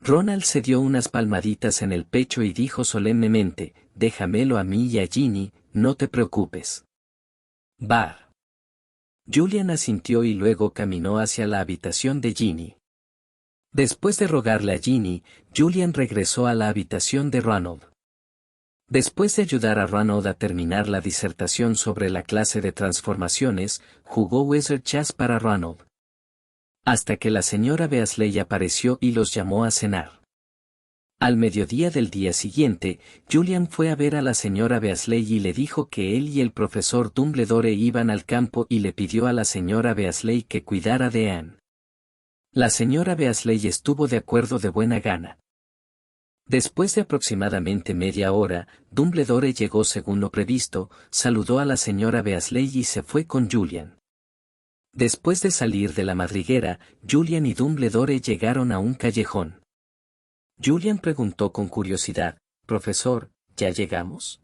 Ronald se dio unas palmaditas en el pecho y dijo solemnemente, «Déjamelo a mí y a Ginny, no te preocupes». Bar. Julian asintió y luego caminó hacia la habitación de Ginny. Después de rogarle a Ginny, Julian regresó a la habitación de Ronald. Después de ayudar a Ronald a terminar la disertación sobre la clase de transformaciones, jugó Wizard Chess para Ronald. Hasta que la señora Beasley apareció y los llamó a cenar. Al mediodía del día siguiente, Julian fue a ver a la señora Beasley y le dijo que él y el profesor Dumbledore iban al campo y le pidió a la señora Beasley que cuidara de Anne. La señora Beasley estuvo de acuerdo de buena gana. Después de aproximadamente media hora, Dumbledore llegó según lo previsto, saludó a la señora Beasley y se fue con Julian. Después de salir de la madriguera, Julian y Dumbledore llegaron a un callejón. Julian preguntó con curiosidad, «Profesor, ¿ya llegamos?»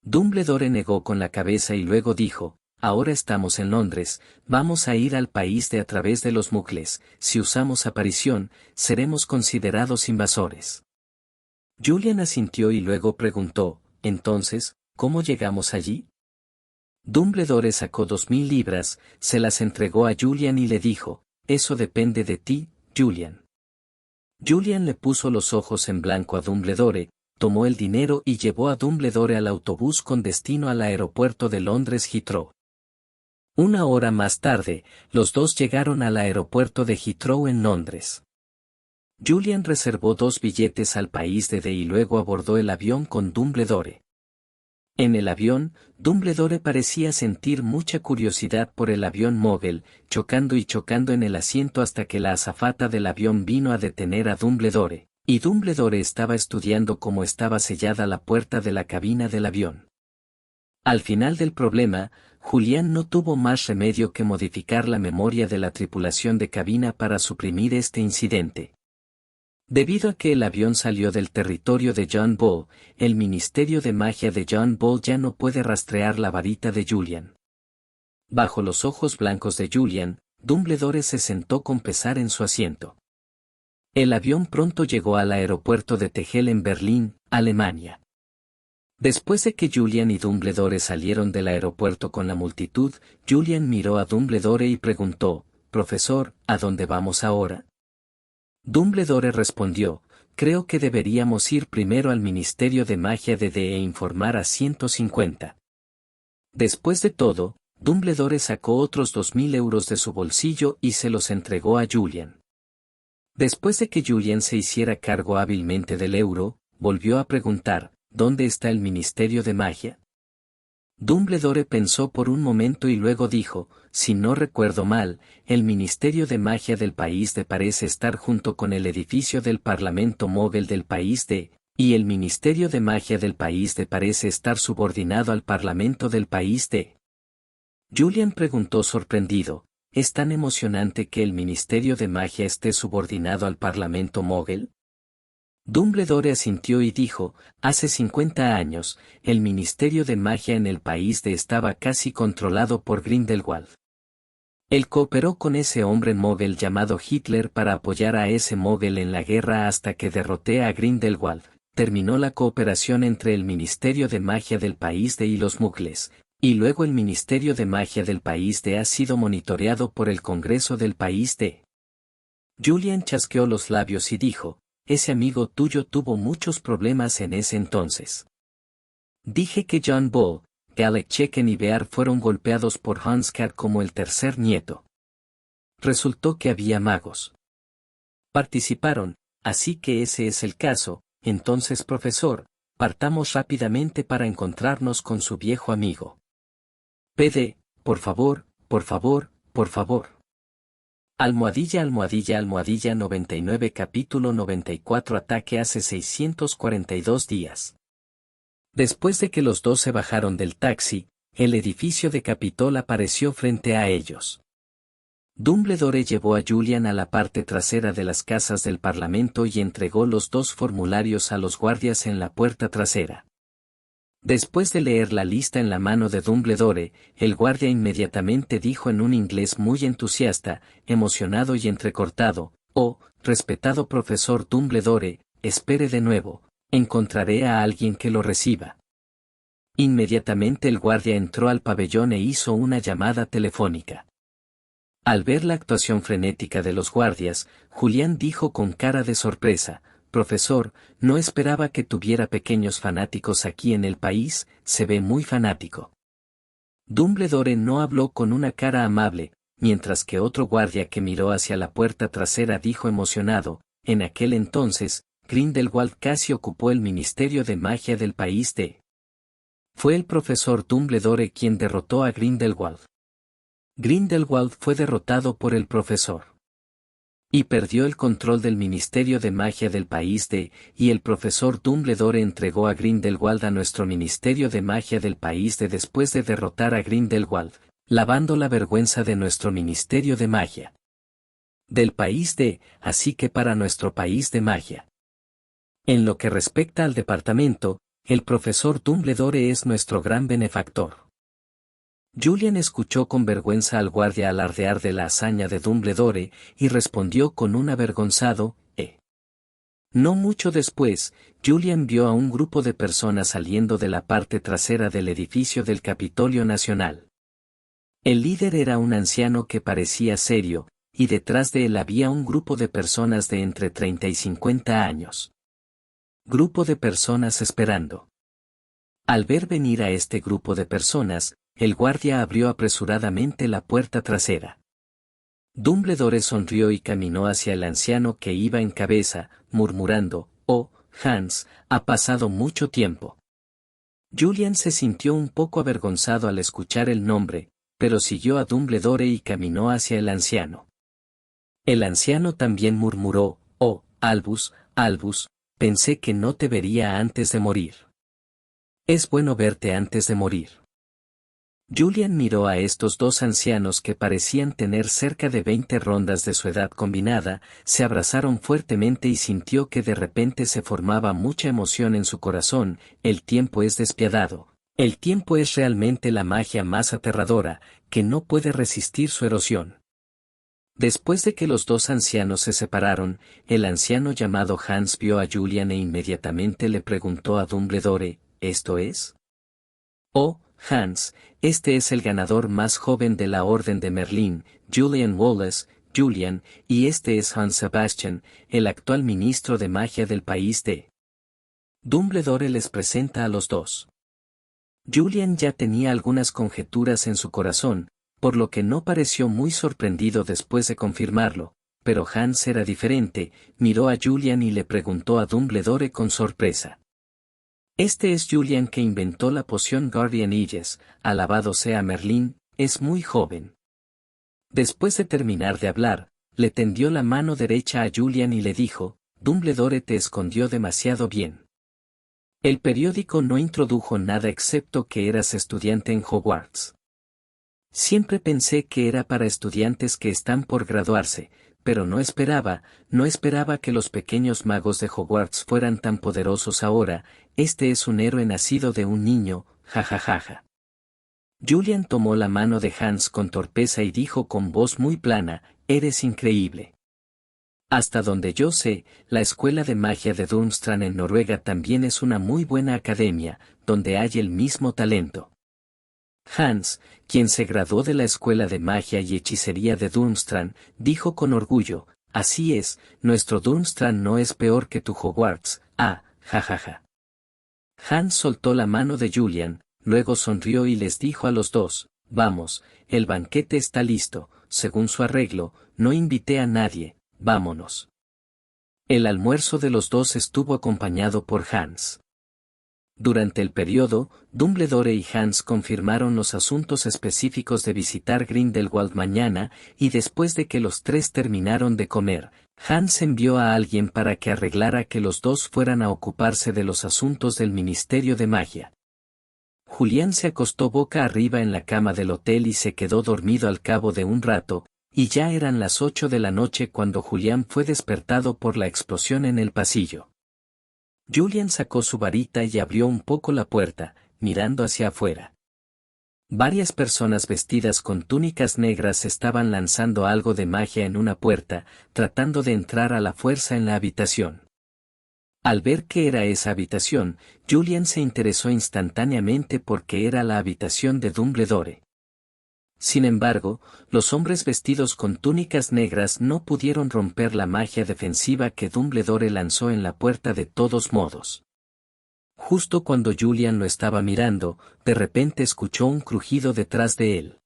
Dumbledore negó con la cabeza y luego dijo, «Ahora estamos en Londres, vamos a ir al país de a través de los muggles, si usamos aparición, seremos considerados invasores». Julian asintió y luego preguntó, «Entonces, ¿cómo llegamos allí?» Dumbledore sacó 2000 libras, se las entregó a Julian y le dijo, «Eso depende de ti, Julian». Julian le puso los ojos en blanco a Dumbledore, tomó el dinero y llevó a Dumbledore al autobús con destino al aeropuerto de Londres Heathrow. Una hora más tarde, los dos llegaron al aeropuerto de Heathrow en Londres. Julian reservó 2 billetes al país de y luego abordó el avión con Dumbledore. En el avión, Dumbledore parecía sentir mucha curiosidad por el avión Mogul, chocando y chocando en el asiento hasta que la azafata del avión vino a detener a Dumbledore, y Dumbledore estaba estudiando cómo estaba sellada la puerta de la cabina del avión. Al final del problema, Julian no tuvo más remedio que modificar la memoria de la tripulación de cabina para suprimir este incidente. Debido a que el avión salió del territorio de John Ball, el Ministerio de Magia de John Ball ya no puede rastrear la varita de Julian. Bajo los ojos blancos de Julian, Dumbledore se sentó con pesar en su asiento. El avión pronto llegó al aeropuerto de Tegel en Berlín, Alemania. Después de que Julian y Dumbledore salieron del aeropuerto con la multitud, Julian miró a Dumbledore y preguntó, «Profesor, ¿a dónde vamos ahora?» Dumbledore respondió, «Creo que deberíamos ir primero al Ministerio de Magia de e informar a 150». Después de todo, Dumbledore sacó otros 2000 euros de su bolsillo y se los entregó a Julian. Después de que Julian se hiciera cargo hábilmente del euro, volvió a preguntar, «¿Dónde está el Ministerio de Magia?» Dumbledore pensó por un momento y luego dijo, «Si no recuerdo mal, el Ministerio de Magia del país de parece estar junto con el edificio del Parlamento Mogul del país de, y el Ministerio de Magia del país de parece estar subordinado al Parlamento del país de». Julian preguntó sorprendido, «¿Es tan emocionante que el Ministerio de Magia esté subordinado al Parlamento Mogul?» Dumbledore asintió y dijo, hace 50 años, el Ministerio de Magia en el país de estaba casi controlado por Grindelwald. Él cooperó con ese hombre mogel llamado Hitler para apoyar a ese mogel en la guerra hasta que derroté a Grindelwald. Terminó la cooperación entre el Ministerio de Magia del país de y los mugles, y luego el Ministerio de Magia del país de ha sido monitoreado por el Congreso del país de. Julian chasqueó los labios y dijo, ese amigo tuyo tuvo muchos problemas en ese entonces. Dije que John Bull, Alec Checken y Bear fueron golpeados por Hanskar como el tercer nieto. Resultó que había magos. Participaron, así que ese es el caso. Entonces profesor, partamos rápidamente para encontrarnos con su viejo amigo. PD, por favor, por favor, por favor. Almohadilla almohadilla almohadilla 99 capítulo 94 ataque hace 642 días. Después de que los dos se bajaron del taxi, el edificio de Capitol apareció frente a ellos. Dumbledore llevó a Julian a la parte trasera de las casas del Parlamento y entregó los dos formularios a los guardias en la puerta trasera. Después de leer la lista en la mano de Dumbledore, el guardia inmediatamente dijo en un inglés muy entusiasta, emocionado y entrecortado, «Oh, respetado profesor Dumbledore, espere de nuevo, encontraré a alguien que lo reciba». Inmediatamente el guardia entró al pabellón e hizo una llamada telefónica. Al ver la actuación frenética de los guardias, Julián dijo con cara de sorpresa, «Profesor, no esperaba que tuviera pequeños fanáticos aquí en el país, se ve muy fanático». Dumbledore no habló con una cara amable, mientras que otro guardia que miró hacia la puerta trasera dijo emocionado, «En aquel entonces, Grindelwald casi ocupó el Ministerio de Magia del país de». Fue el profesor Dumbledore quien derrotó a Grindelwald. Grindelwald fue derrotado por el profesor. Y perdió el control del Ministerio de Magia del país de, y el profesor Dumbledore entregó a Grindelwald a nuestro Ministerio de Magia del país de después de derrotar a Grindelwald, lavando la vergüenza de nuestro Ministerio de Magia. Del país de, así que para nuestro país de magia. En lo que respecta al departamento, el profesor Dumbledore es nuestro gran benefactor. Julian escuchó con vergüenza al guardia alardear de la hazaña de Dumbledore, y respondió con un avergonzado, No mucho después, Julian vio a un grupo de personas saliendo de la parte trasera del edificio del Capitolio Nacional. El líder era un anciano que parecía serio, y detrás de él había un grupo de personas de entre 30 y 50 años. Grupo de personas esperando. Al ver venir a este grupo de personas, el guardia abrió apresuradamente la puerta trasera. Dumbledore sonrió y caminó hacia el anciano que iba en cabeza, murmurando, «Oh, Hans, ha pasado mucho tiempo». Julian se sintió un poco avergonzado al escuchar el nombre, pero siguió a Dumbledore y caminó hacia el anciano. El anciano también murmuró, «Oh, Albus, Albus, pensé que no te vería antes de morir. Es bueno verte antes de morir». Julian miró a estos dos ancianos que parecían tener cerca de 20 rondas de su edad combinada, se abrazaron fuertemente y sintió que de repente se formaba mucha emoción en su corazón. El tiempo es despiadado. El tiempo es realmente la magia más aterradora, que no puede resistir su erosión. Después de que los dos ancianos se separaron, el anciano llamado Hans vio a Julian e inmediatamente le preguntó a Dumbledore, ¿esto es? «Oh, Hans, este es el ganador más joven de la Orden de Merlín, Julian Wallace, Julian, y este es Hans Sebastian, el actual ministro de magia del país de». Dumbledore les presenta a los dos. Julian ya tenía algunas conjeturas en su corazón, por lo que no pareció muy sorprendido después de confirmarlo, pero Hans era diferente, miró a Julian y le preguntó a Dumbledore con sorpresa. «Este es Julian que inventó la poción Guardian Aegis, alabado sea Merlín, es muy joven». Después de terminar de hablar, le tendió la mano derecha a Julian y le dijo, «Dumbledore te escondió demasiado bien. El periódico no introdujo nada excepto que eras estudiante en Hogwarts. Siempre pensé que era para estudiantes que están por graduarse, pero no esperaba que los pequeños magos de Hogwarts fueran tan poderosos ahora. Este es un héroe nacido de un niño, jajajaja. Julian tomó la mano de Hans con torpeza y dijo con voz muy plana, eres increíble. Hasta donde yo sé, la Escuela de Magia de Durmstrang en Noruega también es una muy buena academia, donde hay el mismo talento. Hans, quien se graduó de la Escuela de Magia y Hechicería de Durmstrang, dijo con orgullo, así es, nuestro Durmstrang no es peor que tu Hogwarts, jajaja. Hans soltó la mano de Julian, luego sonrió y les dijo a los dos, vamos, el banquete está listo, según su arreglo, no invité a nadie, vámonos. El almuerzo de los dos estuvo acompañado por Hans. Durante el periodo, Dumbledore y Hans confirmaron los asuntos específicos de visitar Grindelwald mañana, y después de que los tres terminaron de comer, Hans envió a alguien para que arreglara que los dos fueran a ocuparse de los asuntos del Ministerio de Magia. Julián se acostó boca arriba en la cama del hotel y se quedó dormido al cabo de un rato, y ya eran las 8 de la noche cuando Julián fue despertado por la explosión en el pasillo. Julian sacó su varita y abrió un poco la puerta, mirando hacia afuera. Varias personas vestidas con túnicas negras estaban lanzando algo de magia en una puerta, tratando de entrar a la fuerza en la habitación. Al ver qué era esa habitación, Julian se interesó instantáneamente porque era la habitación de Dumbledore. Sin embargo, los hombres vestidos con túnicas negras no pudieron romper la magia defensiva que Dumbledore lanzó en la puerta de todos modos. Justo cuando Julian lo estaba mirando, de repente escuchó un crujido detrás de él.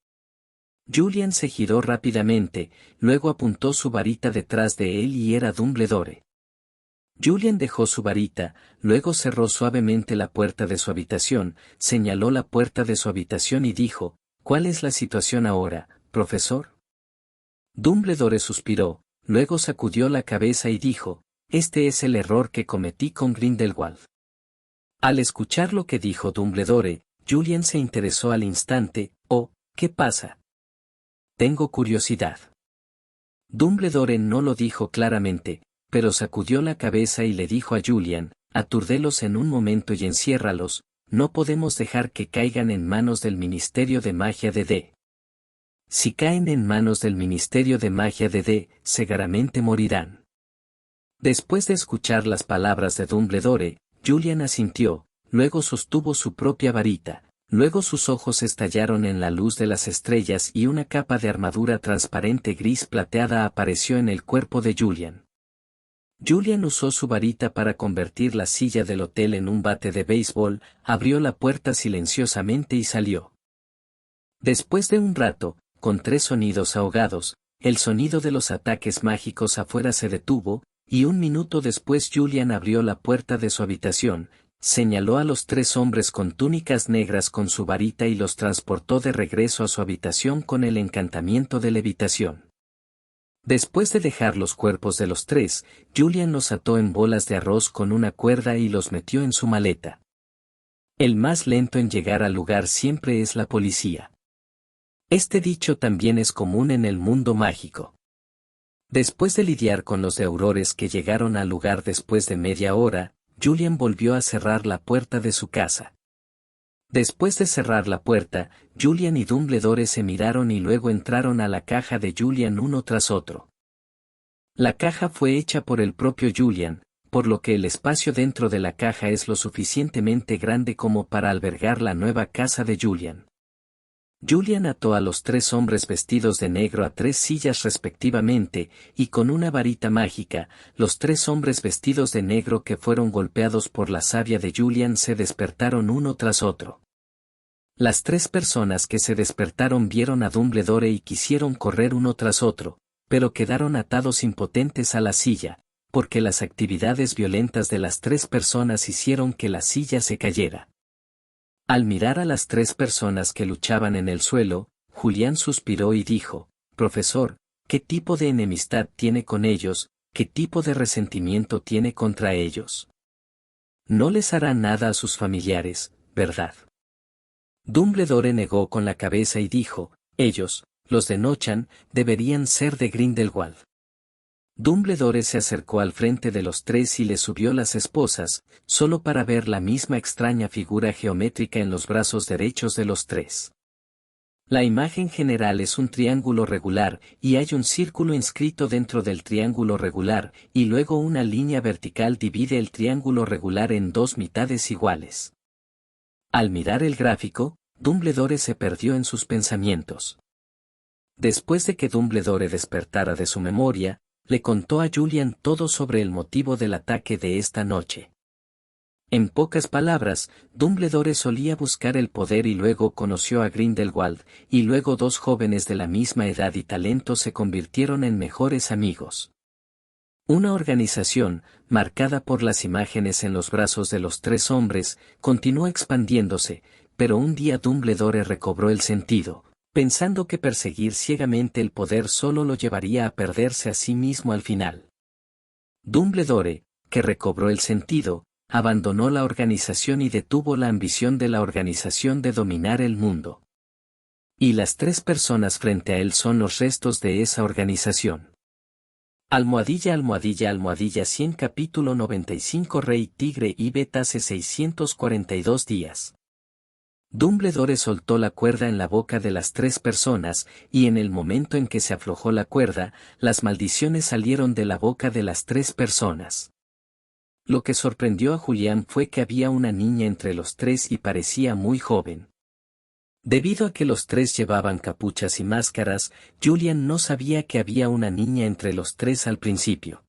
Julian se giró rápidamente, luego apuntó su varita detrás de él y era Dumbledore. Julian dejó su varita, luego cerró suavemente la puerta de su habitación, señaló la puerta de su habitación y dijo, ¿cuál es la situación ahora, profesor? Dumbledore suspiró, luego sacudió la cabeza y dijo, este es el error que cometí con Grindelwald. Al escuchar lo que dijo Dumbledore, Julian se interesó al instante, ¿qué pasa? Tengo curiosidad. Dumbledore no lo dijo claramente, pero sacudió la cabeza y le dijo a Julian, atúrdelos en un momento y enciérralos, no podemos dejar que caigan en manos del Ministerio de Magia de D. Si caen en manos del Ministerio de Magia de D, seguramente morirán. Después de escuchar las palabras de Dumbledore, Julian asintió, luego sostuvo su propia varita, luego sus ojos estallaron en la luz de las estrellas y una capa de armadura transparente gris plateada apareció en el cuerpo de Julian. Julian usó su varita para convertir la silla del hotel en un bate de béisbol, abrió la puerta silenciosamente y salió. Después de un rato, con 3 sonidos ahogados, el sonido de los ataques mágicos afuera se detuvo, y un minuto después Julian abrió la puerta de su habitación, señaló a los 3 hombres con túnicas negras con su varita y los transportó de regreso a su habitación con el encantamiento de levitación. Después de dejar los cuerpos de los 3, Julian los ató en bolas de arroz con una cuerda y los metió en su maleta. El más lento en llegar al lugar siempre es la policía. Este dicho también es común en el mundo mágico. Después de lidiar con los deudores que llegaron al lugar después de media hora, Julian volvió a cerrar la puerta de su casa. Después de cerrar la puerta, Julian y Dumbledore se miraron y luego entraron a la caja de Julian uno tras otro. La caja fue hecha por el propio Julian, por lo que el espacio dentro de la caja es lo suficientemente grande como para albergar la nueva casa de Julian. Julian ató a los 3 hombres vestidos de negro a 3 sillas respectivamente, y con una varita mágica, los 3 hombres vestidos de negro que fueron golpeados por la savia de Julian se despertaron uno tras otro. Las 3 personas que se despertaron vieron a Dumbledore y quisieron correr uno tras otro, pero quedaron atados impotentes a la silla, porque las actividades violentas de las 3 personas hicieron que la silla se cayera. Al mirar a las 3 personas que luchaban en el suelo, Julián suspiró y dijo, «Profesor, ¿qué tipo de enemistad tiene con ellos? ¿Qué tipo de resentimiento tiene contra ellos? No les hará nada a sus familiares, ¿verdad?» Dumbledore negó con la cabeza y dijo, «Ellos, los de Nochan, deberían ser de Grindelwald. Dumbledore se acercó al frente de los tres y le subió las esposas, solo para ver la misma extraña figura geométrica en los brazos derechos de los tres. La imagen general es un triángulo regular, y hay un círculo inscrito dentro del triángulo regular, y luego una línea vertical divide el triángulo regular en dos mitades iguales. Al mirar el gráfico, Dumbledore se perdió en sus pensamientos. Después de que Dumbledore despertara de su memoria, le contó a Julian todo sobre el motivo del ataque de esta noche. En pocas palabras, Dumbledore solía buscar el poder y luego conoció a Grindelwald, y luego dos jóvenes de la misma edad y talento se convirtieron en mejores amigos. Una organización, marcada por las imágenes en los brazos de los tres hombres, continuó expandiéndose, pero un día Dumbledore recobró el sentido, pensando que perseguir ciegamente el poder solo lo llevaría a perderse a sí mismo al final. Dumbledore, que recobró el sentido, abandonó la organización y detuvo la ambición de la organización de dominar el mundo. Y las tres personas frente a él son los restos de esa organización. Almohadilla almohadilla almohadilla 100 capítulo 95 Rey Tigre y Beta hace 642 días. Dumbledore soltó la cuerda en la boca de las tres personas, y en el momento en que se aflojó la cuerda, las maldiciones salieron de la boca de las tres personas. Lo que sorprendió a Julián fue que había una niña entre los tres y parecía muy joven. Debido a que los tres llevaban capuchas y máscaras, Julian no sabía que había una niña entre los tres al principio.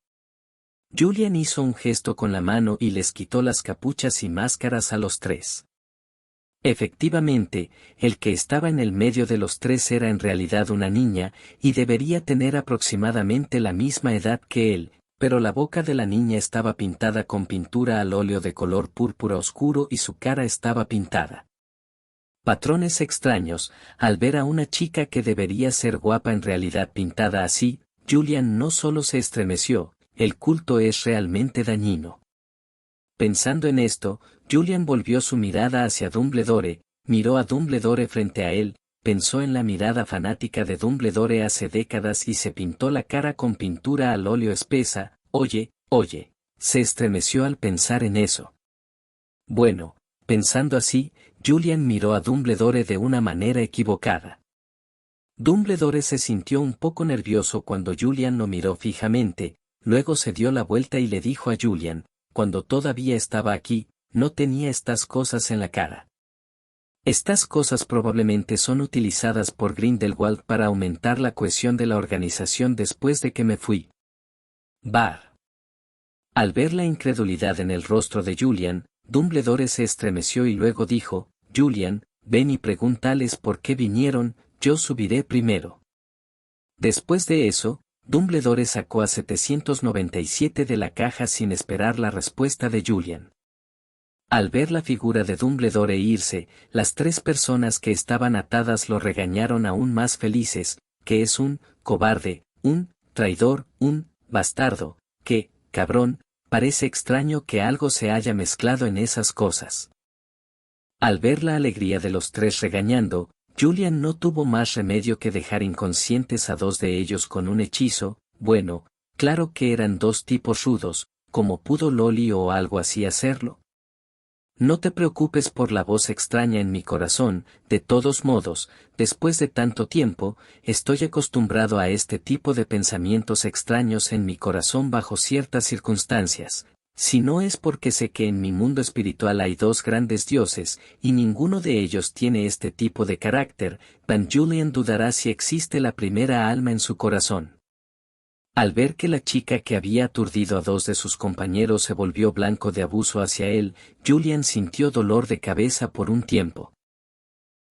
Julian hizo un gesto con la mano y les quitó las capuchas y máscaras a los tres. Efectivamente, el que estaba en el medio de los tres era en realidad una niña, y debería tener aproximadamente la misma edad que él, pero la boca de la niña estaba pintada con pintura al óleo de color púrpura oscuro y su cara estaba pintada. Patrones extraños, al ver a una chica que debería ser guapa en realidad pintada así, Julian no solo se estremeció, el culto es realmente dañino. Pensando en esto, Julian volvió su mirada hacia Dumbledore, miró a Dumbledore frente a él, pensó en la mirada fanática de Dumbledore hace décadas y se pintó la cara con pintura al óleo espesa. Oye, se estremeció al pensar en eso. Bueno, pensando así, Julian miró a Dumbledore de una manera equivocada. Dumbledore se sintió un poco nervioso cuando Julian lo miró fijamente, luego se dio la vuelta y le dijo a Julian, cuando todavía estaba aquí, no tenía estas cosas en la cara. Estas cosas probablemente son utilizadas por Grindelwald para aumentar la cohesión de la organización después de que me fui. Bar. Al ver la incredulidad en el rostro de Julian, Dumbledore se estremeció y luego dijo, Julian, ven y pregúntales por qué vinieron, yo subiré primero. Después de eso, Dumbledore sacó a 797 de la caja sin esperar la respuesta de Julian. Al ver la figura de Dumbledore irse, las tres personas que estaban atadas lo regañaron aún más felices, que es un cobarde, un traidor, un bastardo, que, cabrón, parece extraño que algo se haya mezclado en esas cosas. Al ver la alegría de los tres regañando, Julian no tuvo más remedio que dejar inconscientes a dos de ellos con un hechizo. Bueno, claro que eran dos tipos rudos, como pudo Loli o algo así hacerlo. No te preocupes por la voz extraña en mi corazón, de todos modos, después de tanto tiempo, estoy acostumbrado a este tipo de pensamientos extraños en mi corazón bajo ciertas circunstancias. Si no es porque sé que en mi mundo espiritual hay dos grandes dioses, y ninguno de ellos tiene este tipo de carácter, Van Julian dudará si existe la primera alma en su corazón. Al ver que la chica que había aturdido a dos de sus compañeros se volvió blanco de abuso hacia él, Julian sintió dolor de cabeza por un tiempo.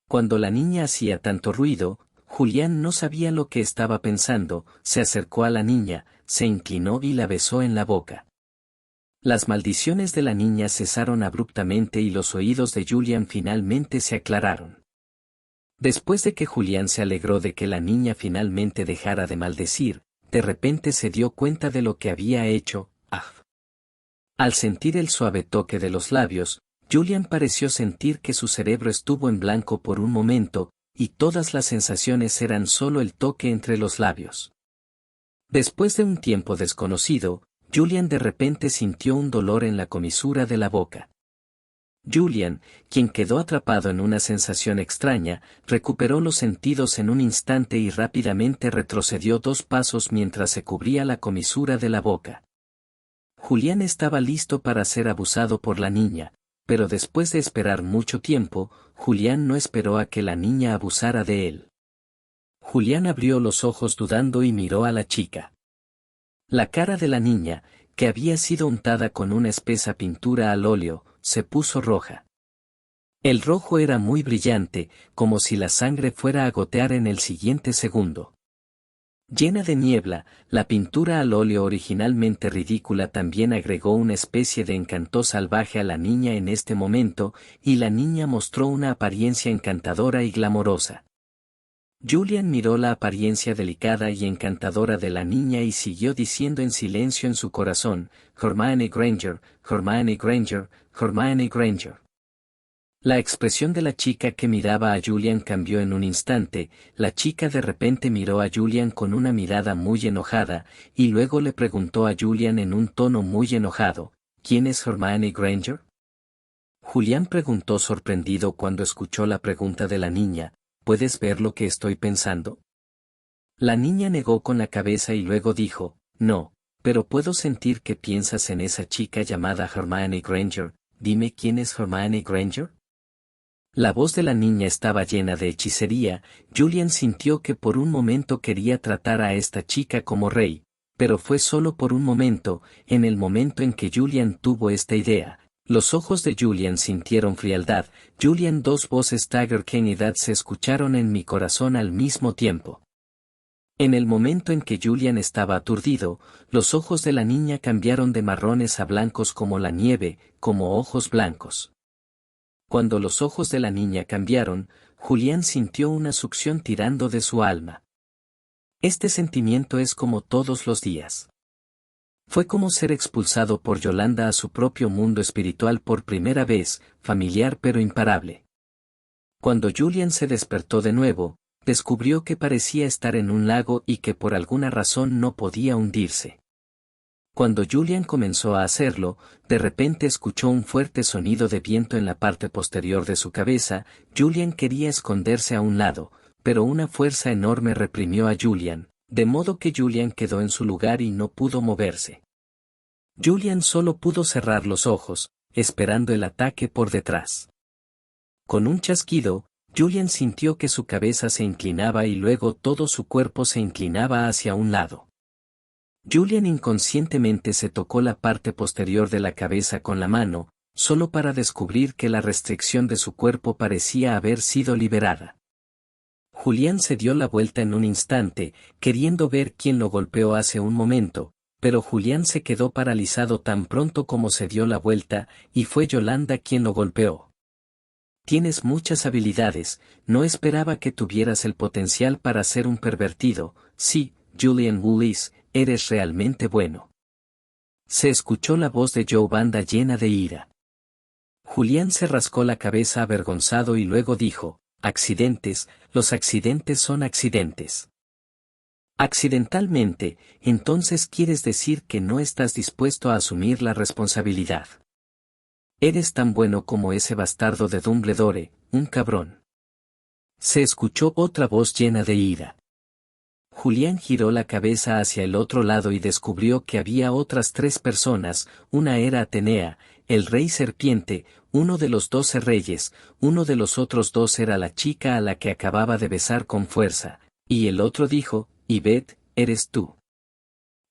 Cuando la niña hacía tanto ruido, Julián no sabía lo que estaba pensando, se acercó a la niña, se inclinó y la besó en la boca. Las maldiciones de la niña cesaron abruptamente y los oídos de Julian finalmente se aclararon. Después de que Julián se alegró de que la niña finalmente dejara de maldecir, de repente se dio cuenta de lo que había hecho. Al sentir el suave toque de los labios, Julian pareció sentir que su cerebro estuvo en blanco por un momento, y todas las sensaciones eran solo el toque entre los labios. Después de un tiempo desconocido, Julian de repente sintió un dolor en la comisura de la boca. Julian, quien quedó atrapado en una sensación extraña, recuperó los sentidos en un instante y rápidamente retrocedió 2 pasos mientras se cubría la comisura de la boca. Julián estaba listo para ser abusado por la niña, pero después de esperar mucho tiempo, Julián no esperó a que la niña abusara de él. Julián abrió los ojos dudando y miró a la chica. La cara de la niña, que había sido untada con una espesa pintura al óleo, se puso roja. El rojo era muy brillante, como si la sangre fuera a gotear en el siguiente segundo. Llena de niebla, la pintura al óleo originalmente ridícula también agregó una especie de encanto salvaje a la niña en este momento, y la niña mostró una apariencia encantadora y glamorosa. Julian miró la apariencia delicada y encantadora de la niña y siguió diciendo en silencio en su corazón, Hermione Granger, Hermione Granger, Hermione Granger. La expresión de la chica que miraba a Julian cambió en un instante. La chica de repente miró a Julian con una mirada muy enojada, y luego le preguntó a Julian en un tono muy enojado, ¿quién es Hermione Granger? Julian preguntó sorprendido cuando escuchó la pregunta de la niña, ¿puedes ver lo que estoy pensando? La niña negó con la cabeza y luego dijo, no, pero puedo sentir que piensas en esa chica llamada Hermione Granger. Dime quién es Hermione Granger. La voz de la niña estaba llena de hechicería. Julian sintió que por un momento quería tratar a esta chica como rey, pero fue solo por un momento. En el momento en que Julian tuvo esta idea, los ojos de Julian sintieron frialdad. Julian, 2 voces Tiger King y Dad se escucharon en mi corazón al mismo tiempo. En el momento en que Julian estaba aturdido, los ojos de la niña cambiaron de marrones a blancos como la nieve, como ojos blancos. Cuando los ojos de la niña cambiaron, Julián sintió una succión tirando de su alma. Este sentimiento es como todos los días. Fue como ser expulsado por Yolanda a su propio mundo espiritual por primera vez, familiar pero imparable. Cuando Julian se despertó de nuevo, descubrió que parecía estar en un lago y que por alguna razón no podía hundirse. Cuando Julian comenzó a hacerlo, de repente escuchó un fuerte sonido de viento en la parte posterior de su cabeza. Julian quería esconderse a un lado, pero una fuerza enorme reprimió a Julian, de modo que Julian quedó en su lugar y no pudo moverse. Julian solo pudo cerrar los ojos, esperando el ataque por detrás. Con un chasquido, Julian sintió que su cabeza se inclinaba y luego todo su cuerpo se inclinaba hacia un lado. Julian inconscientemente se tocó la parte posterior de la cabeza con la mano, solo para descubrir que la restricción de su cuerpo parecía haber sido liberada. Julián se dio la vuelta en un instante, queriendo ver quién lo golpeó hace un momento, pero Julián se quedó paralizado tan pronto como se dio la vuelta, y fue Yolanda quien lo golpeó. Tienes muchas habilidades, no esperaba que tuvieras el potencial para ser un pervertido. Sí, Julian Willis, eres realmente bueno. Se escuchó la voz de Joe Banda llena de ira. Julián se rascó la cabeza avergonzado y luego dijo, accidentes, los accidentes son accidentes. Accidentalmente, entonces quieres decir que no estás dispuesto a asumir la responsabilidad. Eres tan bueno como ese bastardo de Dumbledore, un cabrón. Se escuchó otra voz llena de ira. Julián giró la cabeza hacia el otro lado y descubrió que había otras 3 personas. Una era Atenea, el rey serpiente, uno de los 12 reyes, uno de los otros 2 era la chica a la que acababa de besar con fuerza, y el otro dijo, Yvette, eres tú.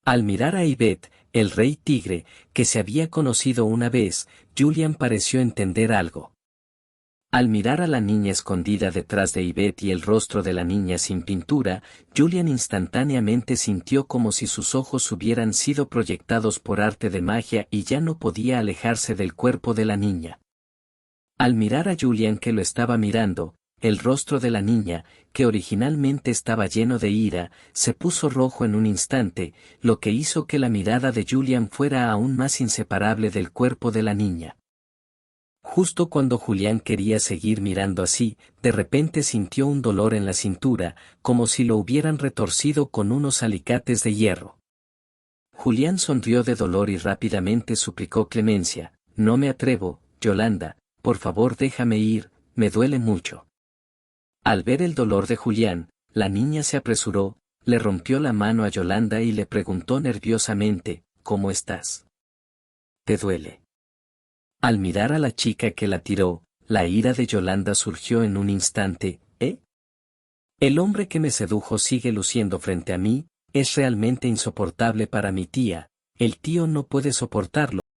Al mirar a Yvette, el rey tigre, que se había conocido una vez, Julián pareció entender algo. Al mirar a la niña escondida detrás de Yvette y el rostro de la niña sin pintura, Julian instantáneamente sintió como si sus ojos hubieran sido proyectados por arte de magia y ya no podía alejarse del cuerpo de la niña. Al mirar a Julian que lo estaba mirando, el rostro de la niña, que originalmente estaba lleno de ira, se puso rojo en un instante, lo que hizo que la mirada de Julian fuera aún más inseparable del cuerpo de la niña. Justo cuando Julián quería seguir mirando así, de repente sintió un dolor en la cintura, como si lo hubieran retorcido con unos alicates de hierro. Julián sonrió de dolor y rápidamente suplicó clemencia: no me atrevo, Yolanda, por favor déjame ir, me duele mucho. Al ver el dolor de Julián, la niña se apresuró, le rompió la mano a Yolanda y le preguntó nerviosamente: ¿cómo estás? ¿Te duele? Al mirar a la chica que la tiró, la ira de Yolanda surgió en un instante. El hombre que me sedujo sigue luciendo frente a mí, es realmente insoportable para mi tía, el tío no puede soportarlo.